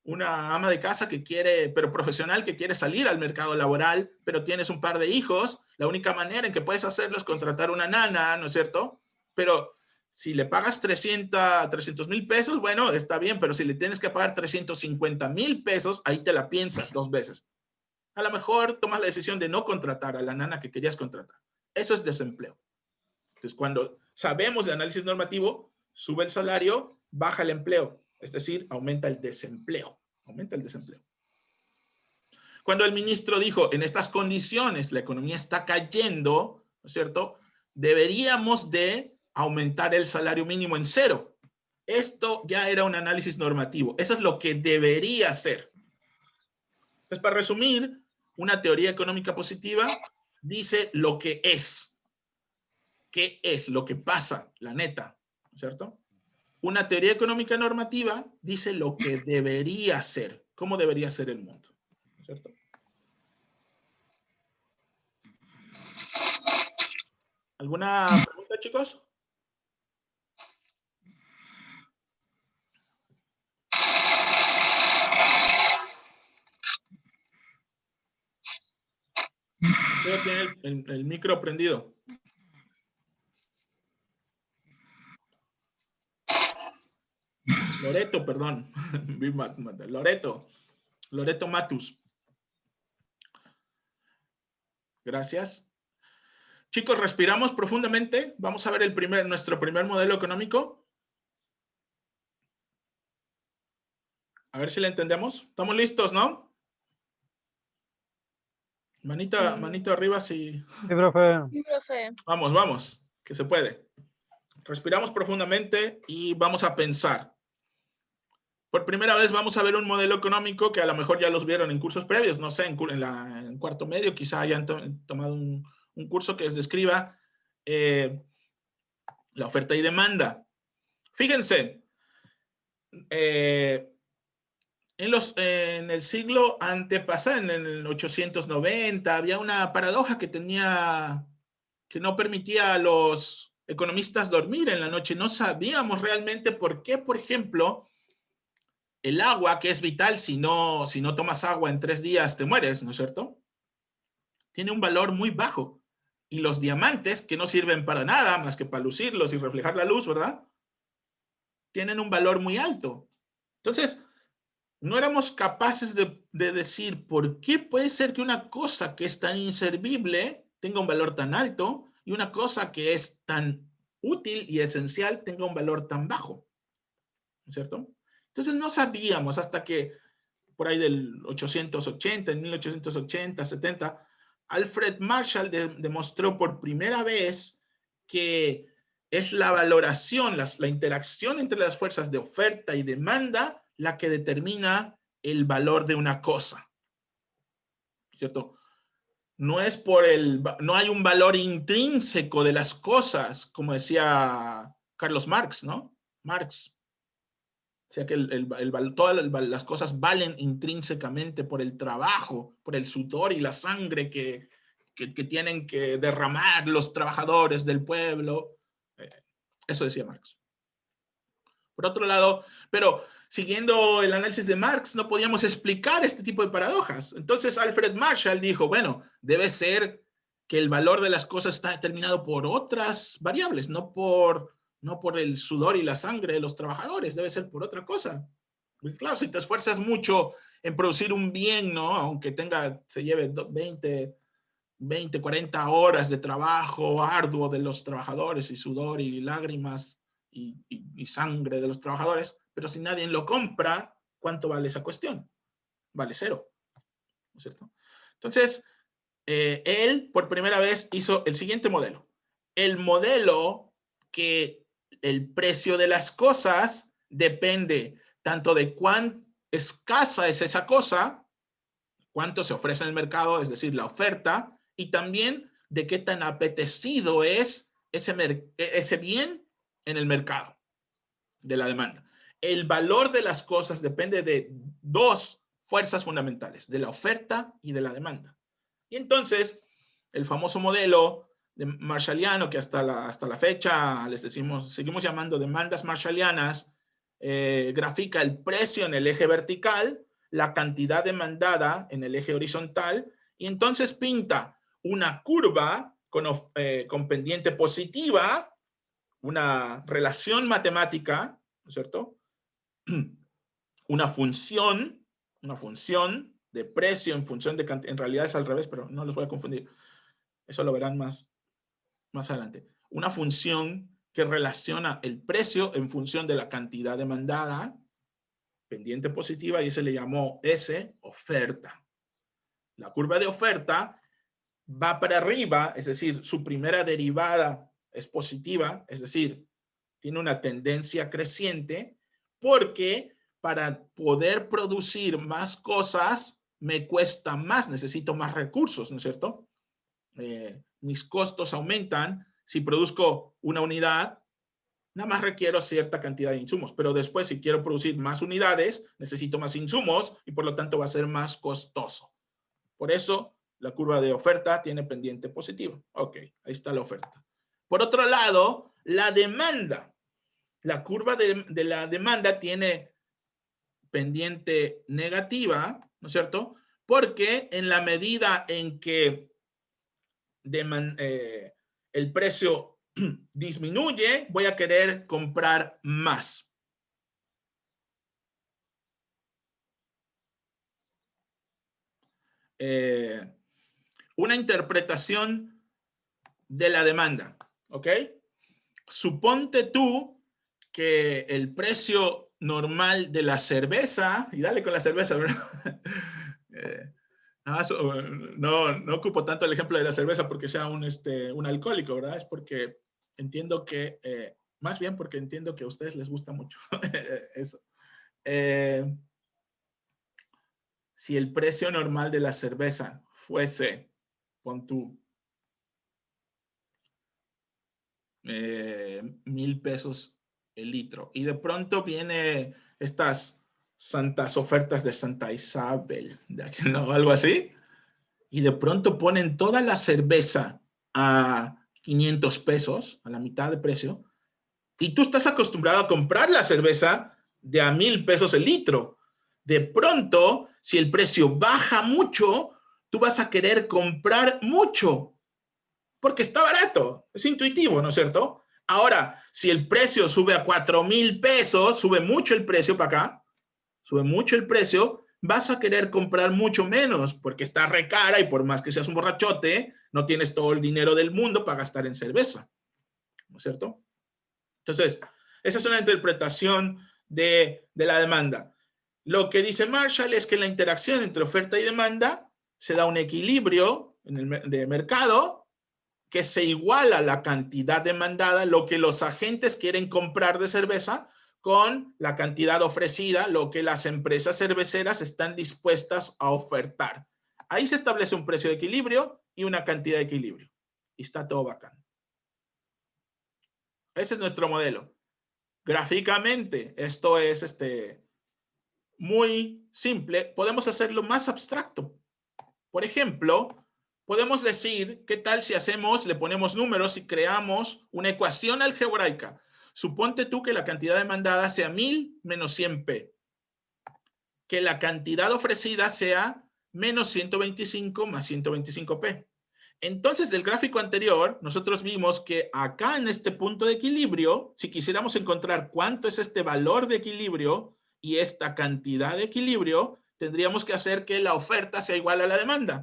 ama de casa que quiere, pero profesional, que quiere salir al mercado laboral, pero tienes un par de hijos, la única manera en que puedes hacerlo es contratar una nana, ¿no es cierto? Pero si le pagas 300,000 pesos, bueno, está bien, pero si le tienes que pagar 350,000 pesos, ahí te la piensas 2 veces. A lo mejor tomas la decisión de no contratar a la nana que querías contratar. Eso es desempleo. Entonces, cuando sabemos de análisis normativo, sube el salario, baja el empleo. Es decir, aumenta el desempleo. Aumenta el desempleo. Cuando el ministro dijo, en estas condiciones la economía está cayendo, ¿no es cierto? Deberíamos de aumentar el salario mínimo en 0. Esto ya era un análisis normativo. Eso es lo que debería ser. Entonces, para resumir, una teoría económica positiva dice lo que es. ¿Qué es lo que pasa? La neta, ¿cierto? Una teoría económica normativa dice lo que debería ser, cómo debería ser el mundo, ¿cierto? ¿Alguna pregunta, chicos? Creo que tiene el micro prendido. Loreto, perdón. Loreto Matus. Gracias. Chicos, respiramos profundamente. Vamos a ver nuestro primer modelo económico. A ver si le entendemos. ¿Estamos listos, no? Manito arriba si... Sí, profe. Sí, profe. Vamos, que se puede. Respiramos profundamente y vamos a pensar. Por primera vez vamos a ver un modelo económico que a lo mejor ya los vieron en cursos previos, no sé, en cuarto medio quizá hayan tomado un curso que les describa la oferta y demanda. Fíjense, en el siglo antepasado, en el 890, había una paradoja que no permitía a los economistas dormir en la noche. No sabíamos realmente por qué, por ejemplo, el agua, que es vital, si no tomas agua en 3 días te mueres, ¿no es cierto? Tiene un valor muy bajo. Y los diamantes, que no sirven para nada más que para lucirlos y reflejar la luz, ¿verdad? Tienen un valor muy alto. Entonces, no éramos capaces de decir por qué puede ser que una cosa que es tan inservible tenga un valor tan alto y una cosa que es tan útil y esencial tenga un valor tan bajo, ¿no es cierto? Entonces no sabíamos hasta que por ahí del 880, en 1880, 70, Alfred Marshall demostró por primera vez que es la valoración, la interacción entre las fuerzas de oferta y demanda la que determina el valor de una cosa, ¿cierto? No hay un valor intrínseco de las cosas, como decía Carlos Marx, ¿no? Marx. O sea que todas las cosas valen intrínsecamente por el trabajo, por el sudor y la sangre que tienen que derramar los trabajadores del pueblo. Eso decía Marx. Por otro lado, pero siguiendo el análisis de Marx, no podíamos explicar este tipo de paradojas. Entonces Alfred Marshall dijo, bueno, debe ser que el valor de las cosas está determinado por otras variables, no por el sudor y la sangre de los trabajadores, debe ser por otra cosa. Y claro, si te esfuerzas mucho en producir un bien, ¿no? Aunque se lleve 20, 40 horas de trabajo arduo de los trabajadores y sudor y lágrimas y sangre de los trabajadores, pero si nadie lo compra, ¿cuánto vale esa cuestión? Vale 0, ¿no es cierto? Entonces, él por primera vez hizo el siguiente modelo. El modelo que el precio de las cosas depende tanto de cuán escasa es esa cosa, cuánto se ofrece en el mercado, es decir, la oferta, y también de qué tan apetecido es ese bien en el mercado, de la demanda. El valor de las cosas depende de 2 fuerzas fundamentales, de la oferta y de la demanda. Y entonces, el famoso modelo de marshalliano, que hasta la fecha seguimos llamando demandas marshallianas, grafica el precio en el eje vertical, la cantidad demandada en el eje horizontal, y entonces pinta una curva con pendiente positiva, una relación matemática, ¿no es cierto? Una función de precio en función de cantidad, en realidad es al revés, pero no los voy a confundir. Eso lo verán más adelante. Una función que relaciona el precio en función de la cantidad demandada, pendiente positiva, y se le llamó S, oferta. La curva de oferta va para arriba, es decir, su primera derivada es positiva, es decir, tiene una tendencia creciente, porque para poder producir más cosas me cuesta más, necesito más recursos, ¿no es cierto? Mis costos aumentan. Si produzco una unidad, nada más requiero cierta cantidad de insumos, pero después si quiero producir más unidades, necesito más insumos y por lo tanto va a ser más costoso. Por eso la curva de oferta tiene pendiente positivo. Ok, ahí está la oferta. Por otro lado, la demanda. La curva de la demanda tiene pendiente negativa, ¿no es cierto? Porque en la medida en que el precio disminuye, voy a querer comprar más. Una interpretación de la demanda, ¿ok? Suponte tú que el precio normal de la cerveza, y dale con la cerveza, ¿verdad? No ocupo tanto el ejemplo de la cerveza porque sea un alcohólico, ¿verdad? Es porque entiendo que, más bien porque entiendo que a ustedes les gusta mucho eso. si el precio normal de la cerveza fuese, pon tú, 1,000 pesos el litro, y de pronto viene estas santas ofertas de Santa Isabel, ¿no? Algo así, y de pronto ponen toda la cerveza a 500 pesos, a la mitad de precio, y tú estás acostumbrado a comprar la cerveza de a 1,000 pesos el litro. De pronto, si el precio baja mucho, tú vas a querer comprar mucho, porque está barato, es intuitivo, ¿no es cierto? Ahora, si el precio sube a 4,000 pesos, sube mucho el precio para acá, sube mucho el precio, vas a querer comprar mucho menos, porque está re cara y por más que seas un borrachote, no tienes todo el dinero del mundo para gastar en cerveza, ¿no es cierto? Entonces, esa es una interpretación de la demanda. Lo que dice Marshall es que en la interacción entre oferta y demanda se da un equilibrio en el de mercado que se iguala la cantidad demandada, lo que los agentes quieren comprar de cerveza, con la cantidad ofrecida, lo que las empresas cerveceras están dispuestas a ofertar. Ahí se establece un precio de equilibrio y una cantidad de equilibrio. Y está todo bacán. Ese es nuestro modelo. Gráficamente, esto es muy simple. Podemos hacerlo más abstracto. Por ejemplo, podemos decir, ¿qué tal si le ponemos números y creamos una ecuación algebraica? Suponte tú que la cantidad demandada sea 1,000 menos 100p. Que la cantidad ofrecida sea menos 125 más 125p. Entonces, del gráfico anterior, nosotros vimos que acá en este punto de equilibrio, si quisiéramos encontrar cuánto es este valor de equilibrio y esta cantidad de equilibrio, tendríamos que hacer que la oferta sea igual a la demanda.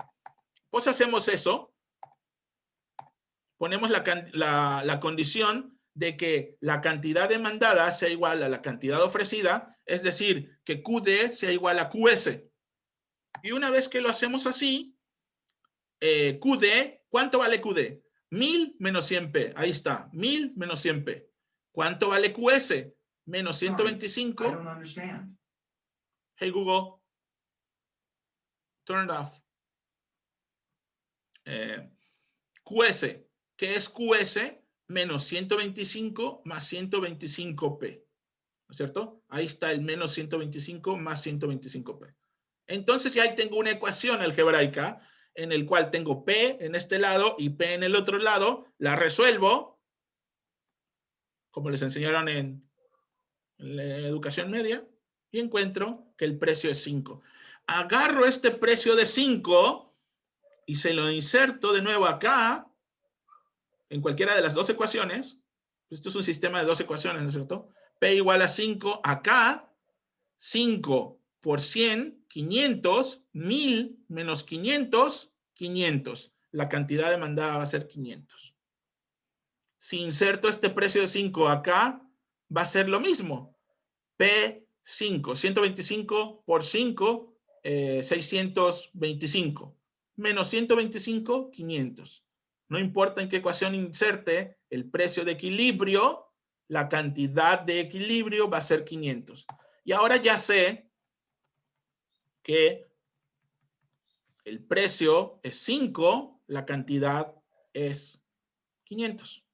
Pues hacemos eso, ponemos la condición de que la cantidad demandada sea igual a la cantidad ofrecida, es decir, que QD sea igual a QS. Y una vez que lo hacemos así, QD, ¿cuánto vale QD? 1,000 menos 100p, ahí está, 1,000 menos 100p. ¿Cuánto vale QS? Menos 125. Hey Google, turn it off. QS, ¿qué es QS? Menos 125 más 125p, ¿no es cierto? Ahí está el menos 125 más 125p. Entonces ya ahí tengo una ecuación algebraica en el cual tengo P en este lado y P en el otro lado, la resuelvo, como les enseñaron en la educación media, y encuentro que el precio es 5. Agarro este precio de 5 y se lo inserto de nuevo acá, en cualquiera de las dos ecuaciones. Esto es un sistema de dos ecuaciones, ¿no es cierto? P igual a 5 acá, 5 por 100, 500, 1,000 menos 500, 500. La cantidad demandada va a ser 500. Si inserto este precio de 5 acá, va a ser lo mismo. P5, 125 por 5, 625. Menos 125, 500. No importa en qué ecuación inserte el precio de equilibrio, la cantidad de equilibrio va a ser 500. Y ahora ya sé que el precio es 5, la cantidad es 500.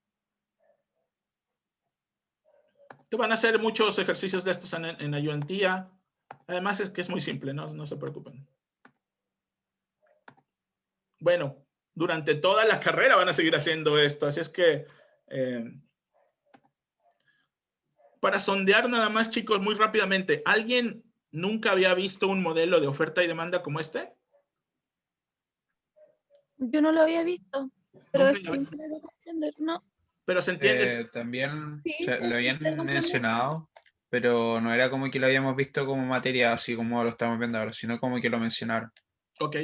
Te van a hacer muchos ejercicios de estos en ayudantía. Además es que es muy simple, no se preocupen. Bueno, durante toda la carrera van a seguir haciendo esto, así es que para sondear nada más, chicos, muy rápidamente, ¿alguien nunca había visto un modelo de oferta y demanda como este? Yo no lo había visto, pero Nunca es simple de comprender, ¿no? Pero se entiende. También Sí, lo es habían simple de comprender. mencionado, pero no era como que lo habíamos visto como materia así como lo estamos viendo ahora, sino como que lo mencionaron. Ok.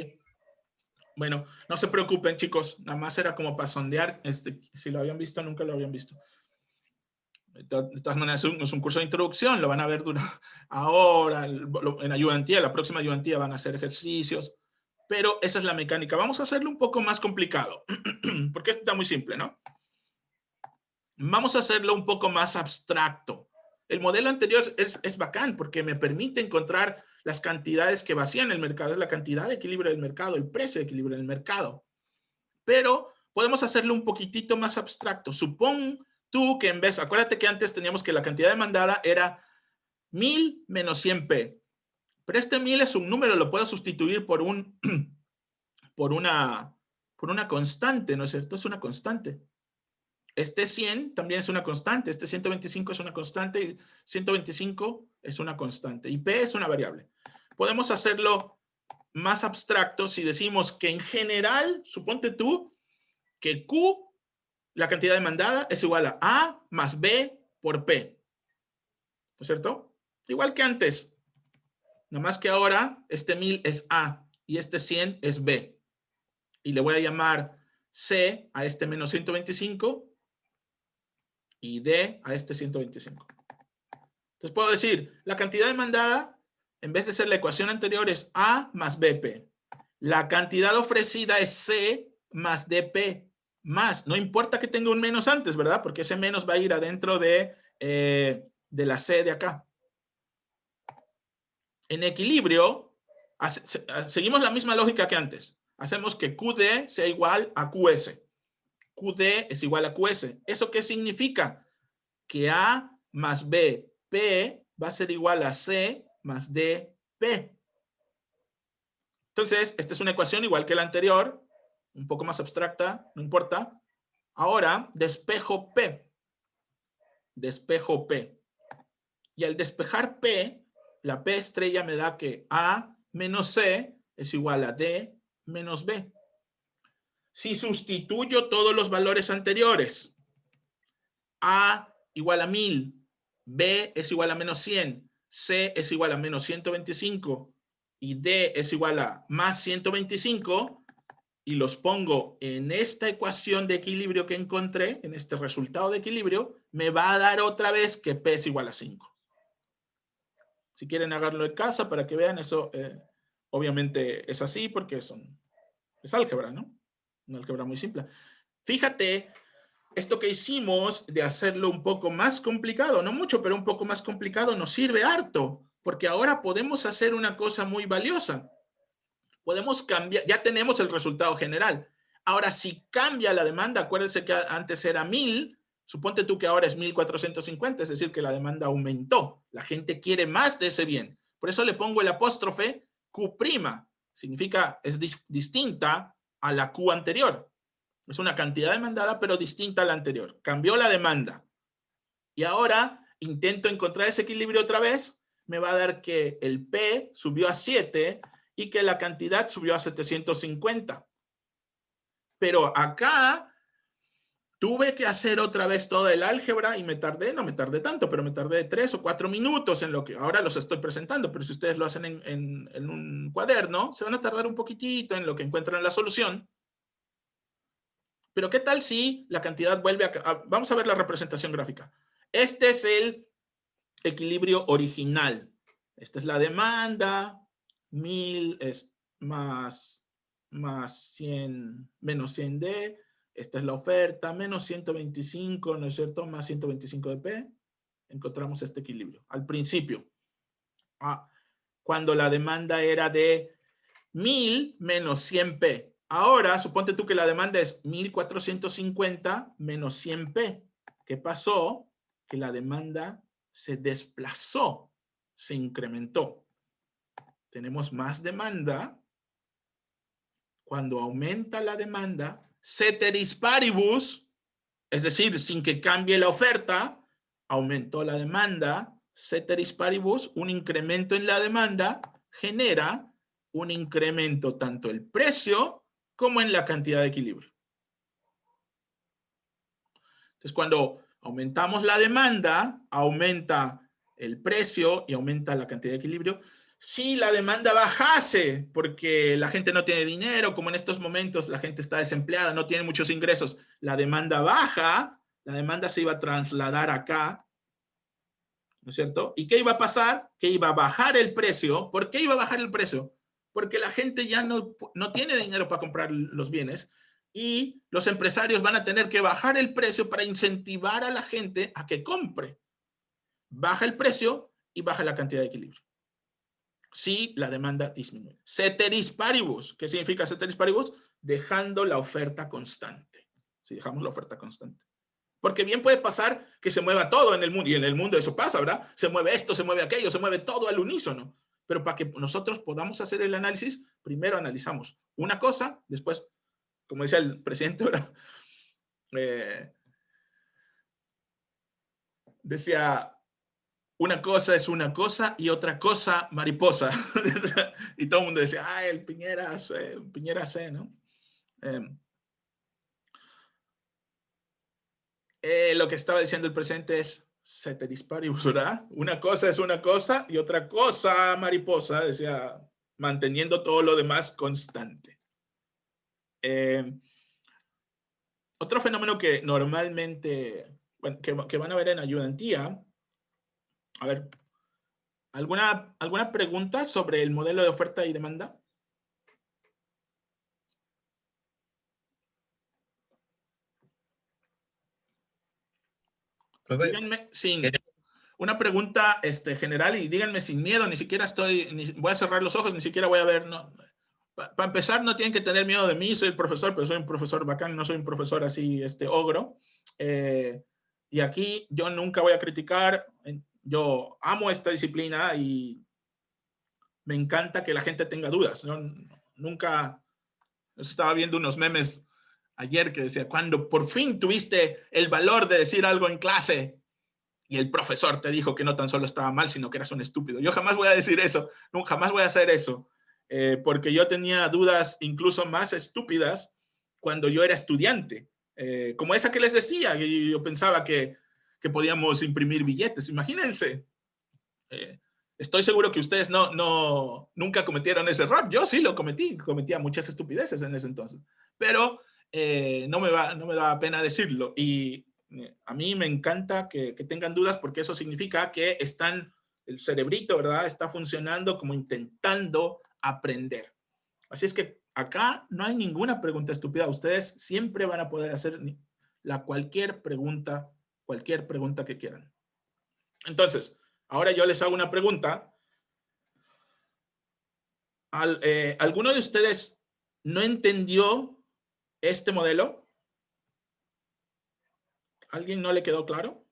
Bueno, no se preocupen, chicos. Nada más era como para sondear. Si lo habían visto, nunca lo habían visto. De todas maneras, es un curso de introducción. Lo van a ver ahora, en ayudantía. La próxima ayudantía van a hacer ejercicios. Pero esa es la mecánica. Vamos a hacerlo un poco más complicado. Porque esto está muy simple, ¿no? Vamos a hacerlo un poco más abstracto. El modelo anterior es bacán porque me permite encontrar las cantidades que vacían el mercado, es la cantidad de equilibrio del mercado, el precio de equilibrio del mercado. Pero podemos hacerlo un poquitito más abstracto. Supón tú que en vez, acuérdate que antes teníamos que la cantidad demandada era 1000 menos 100p. Pero este 1000 es un número, lo puedo sustituir por una constante, ¿no es cierto? Es una constante. Este 100 también es una constante, este 125 es una constante y 125 es una constante. Y P es una variable. Podemos hacerlo más abstracto si decimos que en general, suponte tú, que Q, la cantidad demandada, es igual a A más B por P. ¿No es cierto? Igual que antes. Nada más que ahora este 1000 es A y este 100 es B. Y le voy a llamar C a este menos 125 y D a este 125. Entonces puedo decir, la cantidad demandada, en vez de ser la ecuación anterior, es A más BP. La cantidad ofrecida es C más DP. Más, no importa que tenga un menos antes, ¿verdad? Porque ese menos va a ir adentro de la C de acá. En equilibrio, seguimos la misma lógica que antes. Hacemos que QD sea igual a QS. QD es igual a QS. ¿Eso qué significa? Que A más BP va a ser igual a C más DP. Entonces, esta es una ecuación igual que la anterior, un poco más abstracta, no importa. Ahora, despejo P. Despejo P. Y al despejar P, la P estrella me da que A menos C es igual a D menos B. Si sustituyo todos los valores anteriores, A igual a 1000, B es igual a menos 100, C es igual a menos 125 y D es igual a más 125, y los pongo en esta ecuación de equilibrio que encontré, en este resultado de equilibrio, me va a dar otra vez que P es igual a 5. Si quieren hacerlo en casa para que vean eso, obviamente es así porque es álgebra, ¿no? Una álgebra muy simple. Fíjate, esto que hicimos de hacerlo un poco más complicado, no mucho, pero un poco más complicado, nos sirve harto, porque ahora podemos hacer una cosa muy valiosa. Podemos cambiar, ya tenemos el resultado general. Ahora, si cambia la demanda, acuérdense que antes era 1000, suponte tú que ahora es 1450, es decir, que la demanda aumentó. La gente quiere más de ese bien. Por eso le pongo el apóstrofe Q'. Significa, es distinta a la Q anterior. Es una cantidad demandada, pero distinta a la anterior. Cambió la demanda. Y ahora intento encontrar ese equilibrio otra vez. Me va a dar que el P subió a 7 y que la cantidad subió a 750. Pero acá tuve que hacer otra vez todo el álgebra y no me tardé tanto, pero me tardé 3 o 4 minutos en lo que ahora los estoy presentando. Pero si ustedes lo hacen en un cuaderno, se van a tardar un poquitito en lo que encuentran la solución. Pero ¿qué tal si la cantidad vuelve a... Vamos a ver la representación gráfica. Este es el equilibrio original. Esta es la demanda, 1000 es más 100, menos 100D. Esta es la oferta, menos 125, ¿no es cierto? Más 125 de P. Encontramos este equilibrio. Al principio, cuando la demanda era de 1000 menos 100P. Ahora, suponte tú que la demanda es 1450 menos 100P. ¿Qué pasó? Que la demanda se desplazó, se incrementó. Tenemos más demanda. Cuando aumenta la demanda, ceteris paribus, es decir, sin que cambie la oferta, aumentó la demanda, ceteris paribus, un incremento en la demanda genera un incremento tanto el precio como en la cantidad de equilibrio. Entonces, cuando aumentamos la demanda, aumenta el precio y aumenta la cantidad de equilibrio. Si la demanda bajase porque la gente no tiene dinero, como en estos momentos la gente está desempleada, no tiene muchos ingresos, la demanda baja, la demanda se iba a trasladar acá, ¿no es cierto? ¿Y qué iba a pasar? Que iba a bajar el precio. ¿Por qué iba a bajar el precio? Porque la gente ya no tiene dinero para comprar los bienes y los empresarios van a tener que bajar el precio para incentivar a la gente a que compre. baja el precio y baja la cantidad de equilibrio. Si la demanda disminuye. Ceteris paribus. ¿Qué significa ceteris paribus? Dejando la oferta constante. Si dejamos la oferta constante. Porque bien puede pasar que se mueva todo en el mundo, y en el mundo eso pasa, ¿verdad? Se mueve esto, se mueve aquello, se mueve todo al unísono. Pero para que nosotros podamos hacer el análisis, primero analizamos una cosa, después, como decía el presidente, ¿verdad? Decía, una cosa es una cosa y otra cosa mariposa. Y todo el mundo decía, ah, el Piñera C, ¿no? Lo que estaba diciendo el presidente es ceteris paribus, ¿verdad? Una cosa es una cosa y otra cosa mariposa, decía, manteniendo todo lo demás constante. Otro fenómeno que normalmente, bueno, que van a ver en ayudantía, a ver, ¿alguna pregunta sobre el modelo de oferta y demanda? Díganme sin una pregunta general y díganme sin miedo, ni siquiera voy a cerrar los ojos, ni siquiera voy a ver, no. Para empezar, no tienen que tener miedo de mí, soy el profesor, pero soy un profesor bacán, no soy un profesor así, ogro. Y aquí yo nunca voy a criticar, yo amo esta disciplina y me encanta que la gente tenga dudas, ¿no? Nunca, estaba viendo unos memes ayer que decía, cuando por fin tuviste el valor de decir algo en clase y el profesor te dijo que no tan solo estaba mal, sino que eras un estúpido. Yo jamás voy a decir eso, nunca jamás voy a hacer eso, porque yo tenía dudas incluso más estúpidas cuando yo era estudiante, como esa que les decía, y yo pensaba que podíamos imprimir billetes, imagínense. Estoy seguro que ustedes nunca cometieron ese error. Yo sí lo cometía muchas estupideces en ese entonces, pero no me da pena decirlo. Y a mí me encanta que tengan dudas porque eso significa que el cerebrito, ¿verdad? Está funcionando como intentando aprender. Así es que acá no hay ninguna pregunta estúpida. Ustedes siempre van a poder hacer cualquier pregunta que quieran. Entonces, ahora yo les hago una pregunta. ¿Alguno de ustedes no entendió este modelo? ¿Alguien no le quedó claro?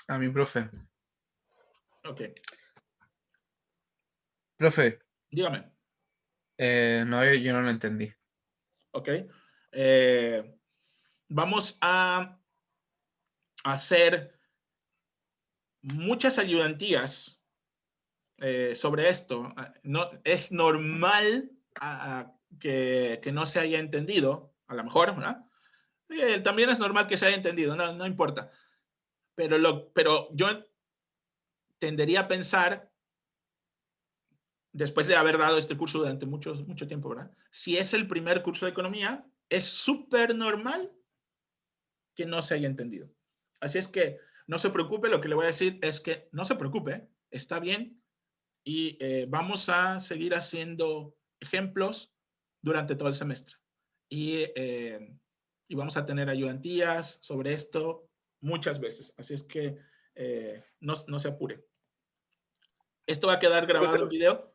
A mi profe. Ok. Profe, Dígame. no, yo no lo entendí. Ok. Vamos a hacer muchas ayudantías sobre esto. No, es normal que no se haya entendido, a lo mejor, ¿verdad? También es normal que se haya entendido, no importa. Pero yo tendería a pensar, después de haber dado este curso durante mucho tiempo, ¿verdad? Si es el primer curso de economía, es súper normal que no se haya entendido. Así es que no se preocupe, lo que le voy a decir es que no se preocupe, está bien, y vamos a seguir haciendo ejemplos durante todo el semestre. Y vamos a tener ayudantías sobre esto muchas veces. Así es que no se apure. Esto va a quedar grabado en video,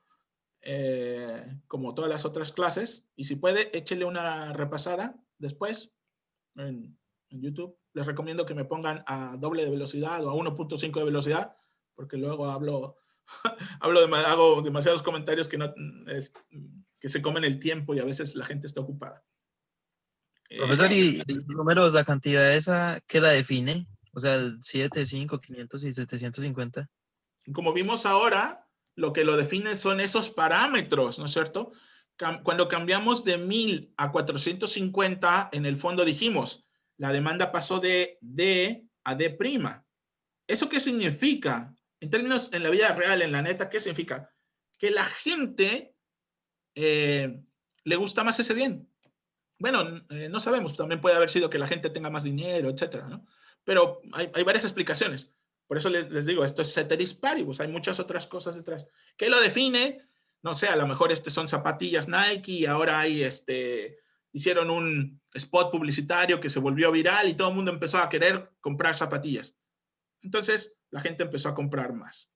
como todas las otras clases. Y si puede, échele una repasada después en YouTube. Les recomiendo que me pongan a doble de velocidad o a 1.5 de velocidad, porque luego hago demasiados comentarios que se comen el tiempo y a veces la gente está ocupada. Profesor, ¿y los números, la cantidad esa, qué la define? O sea, el 7, 5, 500 y 750. Como vimos ahora, lo que lo define son esos parámetros, ¿no es cierto? Cuando cambiamos de 1000 a 450, en el fondo dijimos, la demanda pasó de D a D'. ¿Eso qué significa? En términos, en la vida real, en la neta, ¿qué significa? Que la gente le gusta más ese bien. Bueno, no sabemos, también puede haber sido que la gente tenga más dinero, etcétera, ¿no? Pero hay varias explicaciones. Por eso les digo, esto es ceteris paribus, hay muchas otras cosas detrás. ¿Qué lo define? No sé, a lo mejor son zapatillas Nike y ahora hay hicieron un spot publicitario que se volvió viral y todo el mundo empezó a querer comprar zapatillas. Entonces, la gente empezó a comprar más.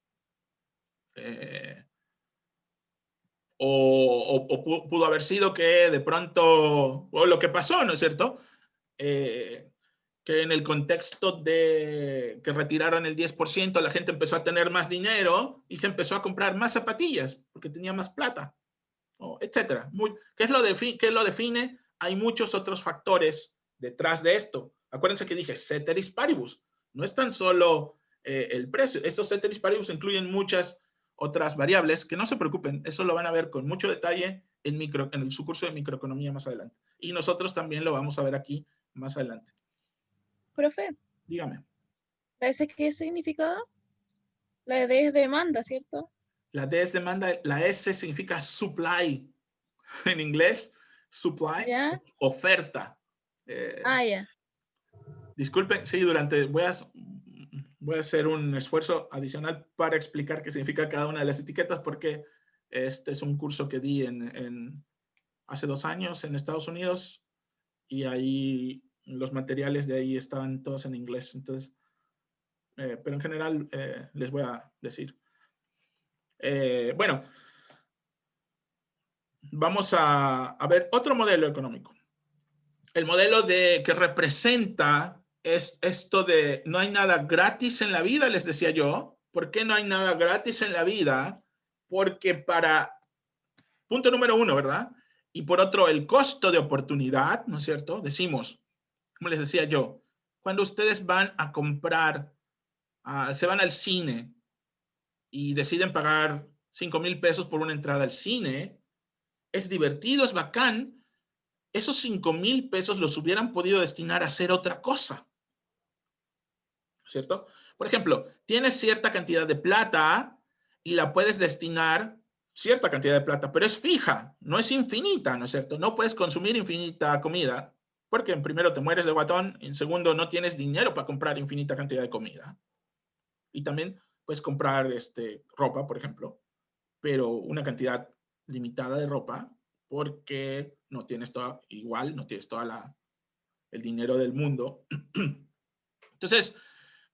O pudo haber sido que de pronto, o lo que pasó, ¿no es cierto? Que en el contexto de que retiraron el 10%, la gente empezó a tener más dinero y se empezó a comprar más zapatillas porque tenía más plata, etcétera. ¿Qué es lo define? Hay muchos otros factores detrás de esto. Acuérdense que dije ceteris paribus. No es tan solo el precio. Esos ceteris paribus incluyen muchas otras variables que no se preocupen. Eso lo van a ver con mucho detalle en su curso de microeconomía más adelante. Y nosotros también lo vamos a ver aquí más adelante. Profe, Dígame. ¿la S qué significaba? La D es demanda, ¿cierto? La D es demanda, la S significa supply. En inglés, supply, ¿Ya? oferta. Ya. Disculpen, sí, voy a hacer un esfuerzo adicional para explicar qué significa cada una de las etiquetas, porque este es un curso que di hace 2 años en Estados Unidos y ahí los materiales de ahí estaban todos en inglés. Entonces, pero en general les voy a decir. Bueno, vamos a ver otro modelo económico. El modelo que representa es esto de no hay nada gratis en la vida, les decía yo. ¿Por qué no hay nada gratis en la vida? Porque punto número 1, ¿verdad? Y por otro, el costo de oportunidad, ¿no es cierto? Decimos, como les decía yo, cuando ustedes van a comprar, se van al cine y deciden pagar 5,000 pesos por una entrada al cine, es divertido, es bacán. Esos 5,000 pesos los hubieran podido destinar a hacer otra cosa, ¿cierto? Por ejemplo, tienes cierta cantidad de plata y la puedes destinar, cierta cantidad de plata, pero es fija, no es infinita, ¿no es cierto? No puedes consumir infinita comida, porque en primero te mueres de guatón, en segundo no tienes dinero para comprar infinita cantidad de comida. Y también puedes comprar ropa, por ejemplo, pero una cantidad limitada de ropa, porque no tienes todo el dinero del mundo. Entonces,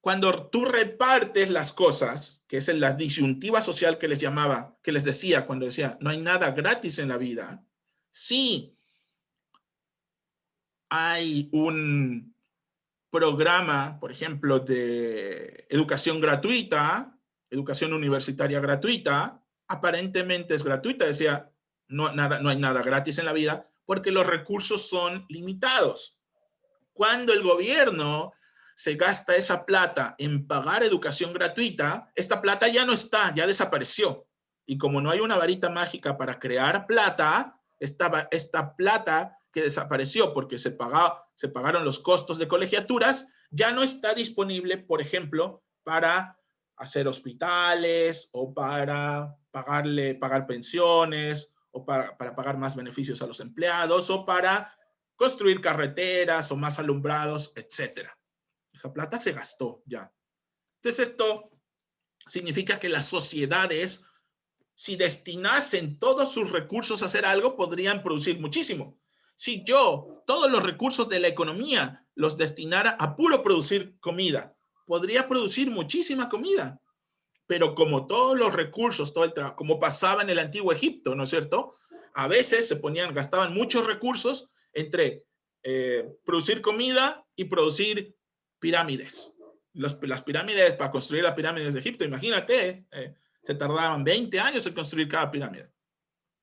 cuando tú repartes las cosas, que es la disyuntiva social que les decía cuando decía, no hay nada gratis en la vida, sí hay un programa, por ejemplo, de educación gratuita, educación universitaria gratuita, aparentemente es gratuita, decía, no hay nada gratis en la vida, porque los recursos son limitados. Cuando el gobierno se gasta esa plata en pagar educación gratuita, esta plata ya no está, ya desapareció. Y como no hay una varita mágica para crear plata, esta plata que desapareció porque se pagaron los costos de colegiaturas, ya no está disponible, por ejemplo, para hacer hospitales o para pagar pensiones o para pagar más beneficios a los empleados o para construir carreteras o más alumbrados, etc. Esa plata se gastó ya. Entonces esto significa que las sociedades, si destinasen todos sus recursos a hacer algo, podrían producir muchísimo. Si yo todos los recursos de la economía los destinara a puro producir comida, podría producir muchísima comida. Pero como todos los recursos, todo el trabajo, como pasaba en el antiguo Egipto, ¿no es cierto? A veces gastaban muchos recursos entre producir comida y producir pirámides. Las pirámides, para construir las pirámides de Egipto, imagínate, se tardaban 20 años en construir cada pirámide.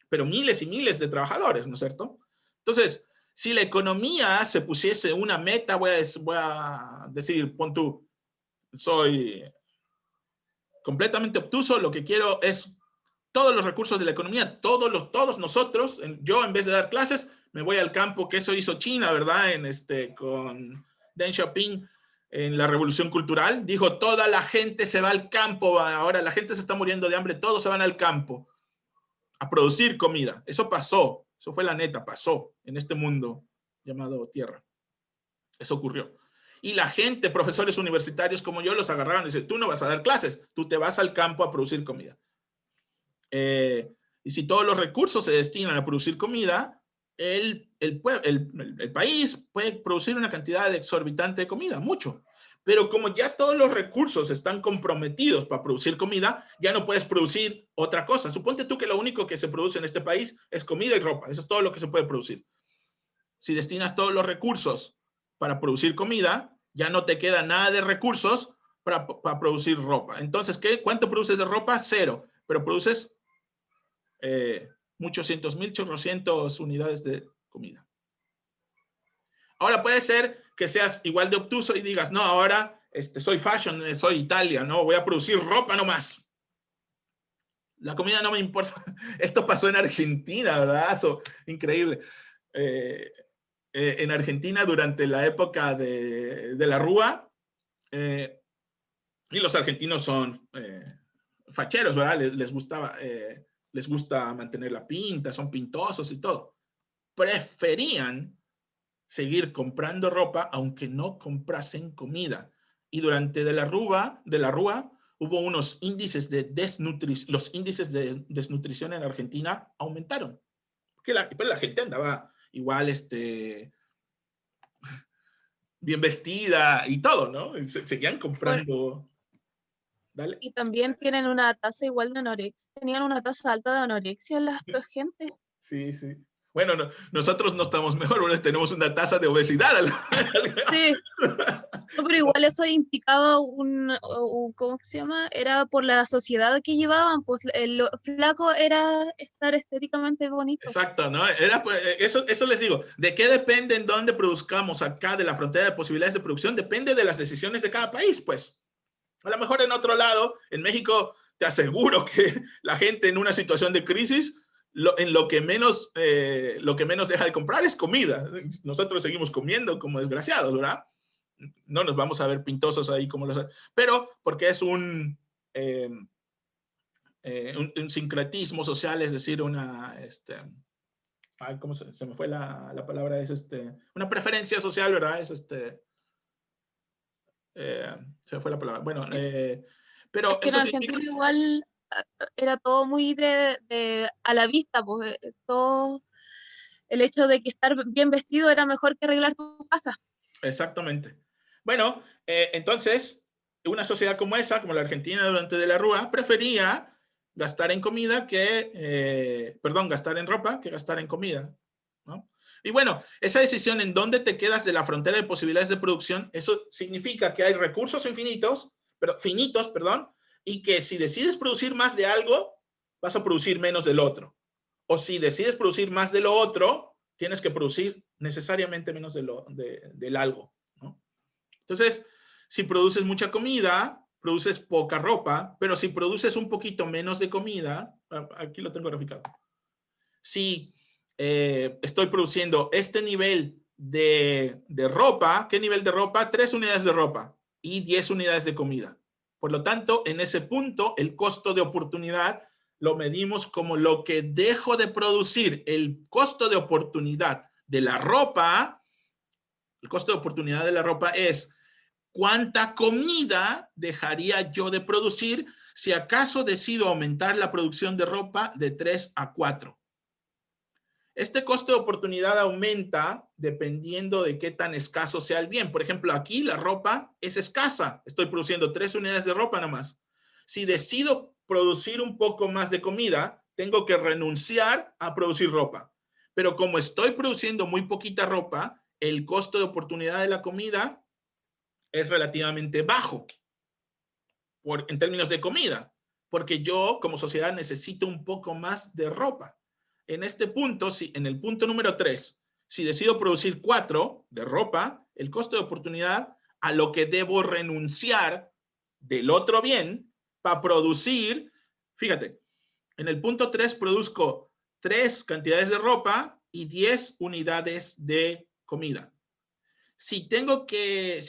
Pero miles y miles de trabajadores, ¿no es cierto? Entonces, si la economía se pusiese una meta, voy a decir, pon tú, soy completamente obtuso, lo que quiero es todos los recursos de la economía, todos nosotros, yo en vez de dar clases, me voy al campo, que eso hizo China, ¿verdad? Con Deng Xiaoping en la Revolución Cultural, dijo, toda la gente se va al campo, ahora la gente se está muriendo de hambre, todos se van al campo a producir comida. Eso pasó, eso fue la neta, pasó en este mundo llamado Tierra. Eso ocurrió. Y la gente, profesores universitarios como yo, los agarraron y dicen, tú no vas a dar clases, tú te vas al campo a producir comida. Y si todos los recursos se destinan a producir comida, el país puede producir una cantidad exorbitante de comida, mucho. Pero como ya todos los recursos están comprometidos para producir comida, ya no puedes producir otra cosa. Suponte tú que lo único que se produce en este país es comida y ropa. Eso es todo lo que se puede producir. Si destinas todos los recursos para producir comida, ya no te queda nada de recursos para producir ropa. Entonces, ¿cuánto produces de ropa? 0. Pero produces muchos cientos mil, chorrocientos unidades de comida. Ahora puede ser que seas igual de obtuso y digas, no, ahora soy fashion, soy Italia, no, voy a producir ropa nomás. La comida no me importa. Esto pasó en Argentina, ¿verdad? Eso, increíble. En Argentina, durante la época de la Rúa, y los argentinos son facheros, ¿verdad? Les gusta mantener la pinta, son pintosos y todo. Preferían seguir comprando ropa aunque no comprasen comida. Y durante la Rúa hubo unos índices de desnutrición. Los índices de desnutrición en Argentina aumentaron. Porque la gente andaba igual bien vestida y todo, ¿no? Seguían comprando. Dale. Y también tienen una tasa igual de anorexia. Tenían una tasa alta de anorexia en la gente. Sí, sí. Bueno, nosotros no estamos mejor, tenemos una tasa de obesidad. Sí. No, pero igual eso implicaba ¿cómo se llama? Era por la sociedad que llevaban, pues lo flaco era estar estéticamente bonito. Exacto, ¿no? Eso les digo. ¿De qué depende en dónde produzcamos acá de la frontera de posibilidades de producción? Depende de las decisiones de cada país, pues. A lo mejor en otro lado, en México, te aseguro que la gente en una situación de crisis, lo que menos deja de comprar es comida. Nosotros seguimos comiendo como desgraciados, ¿verdad? No nos vamos a ver pintosos ahí como pero porque es un sincretismo social, es decir, ¿cómo se me fue la palabra? Es una preferencia social, ¿verdad? Es se me fue la palabra. Bueno, pero es que en eso Argentina significa... igual era todo muy a la vista, pues todo el hecho de que estar bien vestido era mejor que arreglar tu casa. Exactamente. Bueno, entonces, una sociedad como esa, como la Argentina durante de la Rúa, prefería gastar en comida gastar en ropa que gastar en comida, ¿no? Y bueno, esa decisión en dónde te quedas de la frontera de posibilidades de producción, eso significa que hay recursos finitos, y que si decides producir más de algo, vas a producir menos del otro. O si decides producir más de lo otro, tienes que producir necesariamente menos del algo, ¿no? Entonces, si produces mucha comida, produces poca ropa, pero si produces un poquito menos de comida, aquí lo tengo graficado. Si estoy produciendo este nivel de ropa, ¿qué nivel de ropa? 3 unidades de ropa y 10 unidades de comida. Por lo tanto, en ese punto, el costo de oportunidad lo medimos como lo que dejo de producir. El costo de oportunidad de la ropa, el costo de oportunidad de la ropa es cuánta comida dejaría yo de producir si acaso decido aumentar la producción de ropa de 3 a 4. Este costo de oportunidad aumenta dependiendo de qué tan escaso sea el bien. Por ejemplo, aquí la ropa es escasa. Estoy produciendo 3 unidades de ropa nomás. Si decido producir un poco más de comida, tengo que renunciar a producir ropa. Pero como estoy produciendo muy poquita ropa, el costo de oportunidad de la comida es relativamente bajo en términos de comida, porque yo como sociedad necesito un poco más de ropa. En este punto, en el punto número 3, si decido producir 4 de ropa, el costo de oportunidad a lo que debo renunciar del otro bien para producir, fíjate, en el punto 3 produzco 3 cantidades de ropa y 10 unidades de comida. Si tengo que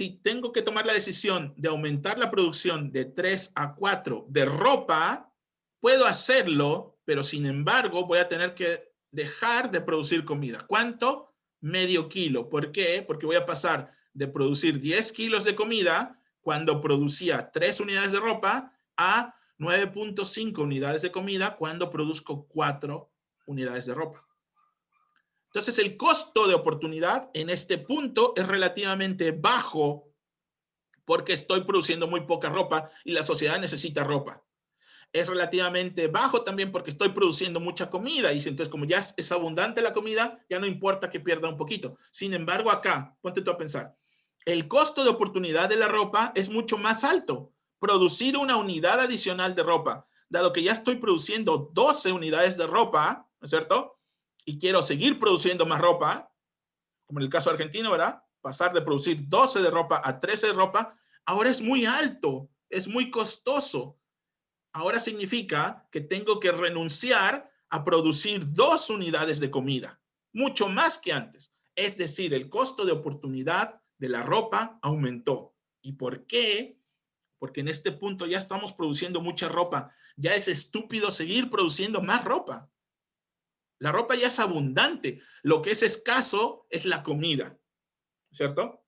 tomar la decisión de aumentar la producción de 3 a 4 de ropa, puedo hacerlo, pero sin embargo voy a tener que dejar de producir comida. ¿Cuánto? Medio kilo. ¿Por qué? Porque voy a pasar de producir 10 kilos de comida cuando producía 3 unidades de ropa a 9.5 unidades de comida cuando produzco 4 unidades de ropa. Entonces, el costo de oportunidad en este punto es relativamente bajo porque estoy produciendo muy poca ropa y la sociedad necesita ropa. Es relativamente bajo también porque estoy produciendo mucha comida y entonces como ya es abundante la comida, ya no importa que pierda un poquito. Sin embargo, acá, ponte tú a pensar, el costo de oportunidad de la ropa es mucho más alto. Producir una unidad adicional de ropa, dado que ya estoy produciendo 12 unidades de ropa, ¿no es cierto? Y quiero seguir produciendo más ropa, como en el caso argentino, ¿verdad? Pasar de producir 12 de ropa a 13 de ropa, ahora es muy alto, es muy costoso. Ahora significa que tengo que renunciar a producir 2 unidades de comida, mucho más que antes. Es decir, el costo de oportunidad de la ropa aumentó. ¿Y por qué? Porque en este punto ya estamos produciendo mucha ropa. Ya es estúpido seguir produciendo más ropa. La ropa ya es abundante. Lo que es escaso es la comida, ¿cierto?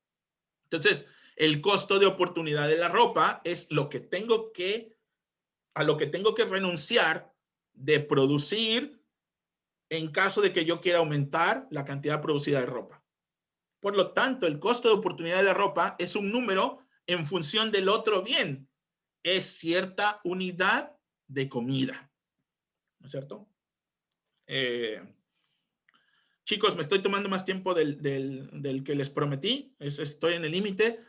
Entonces, el costo de oportunidad de la ropa es lo que tengo que a lo que tengo que renunciar de producir en caso de que yo quiera aumentar la cantidad producida de ropa. Por lo tanto, el costo de oportunidad de la ropa es un número en función del otro bien. Es cierta unidad de comida. ¿No es cierto? Chicos, me estoy tomando más tiempo del que les prometí. Estoy en el límite.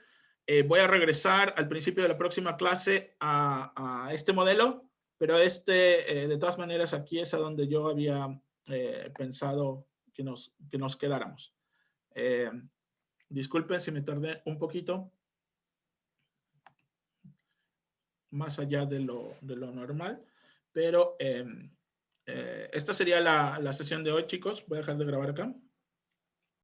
Voy a regresar al principio de la próxima clase a este modelo, pero de todas maneras, aquí es a donde yo había pensado que nos quedáramos. Disculpen si me tardé un poquito más allá de lo normal, pero esta sería la sesión de hoy, chicos. Voy a dejar de grabar acá.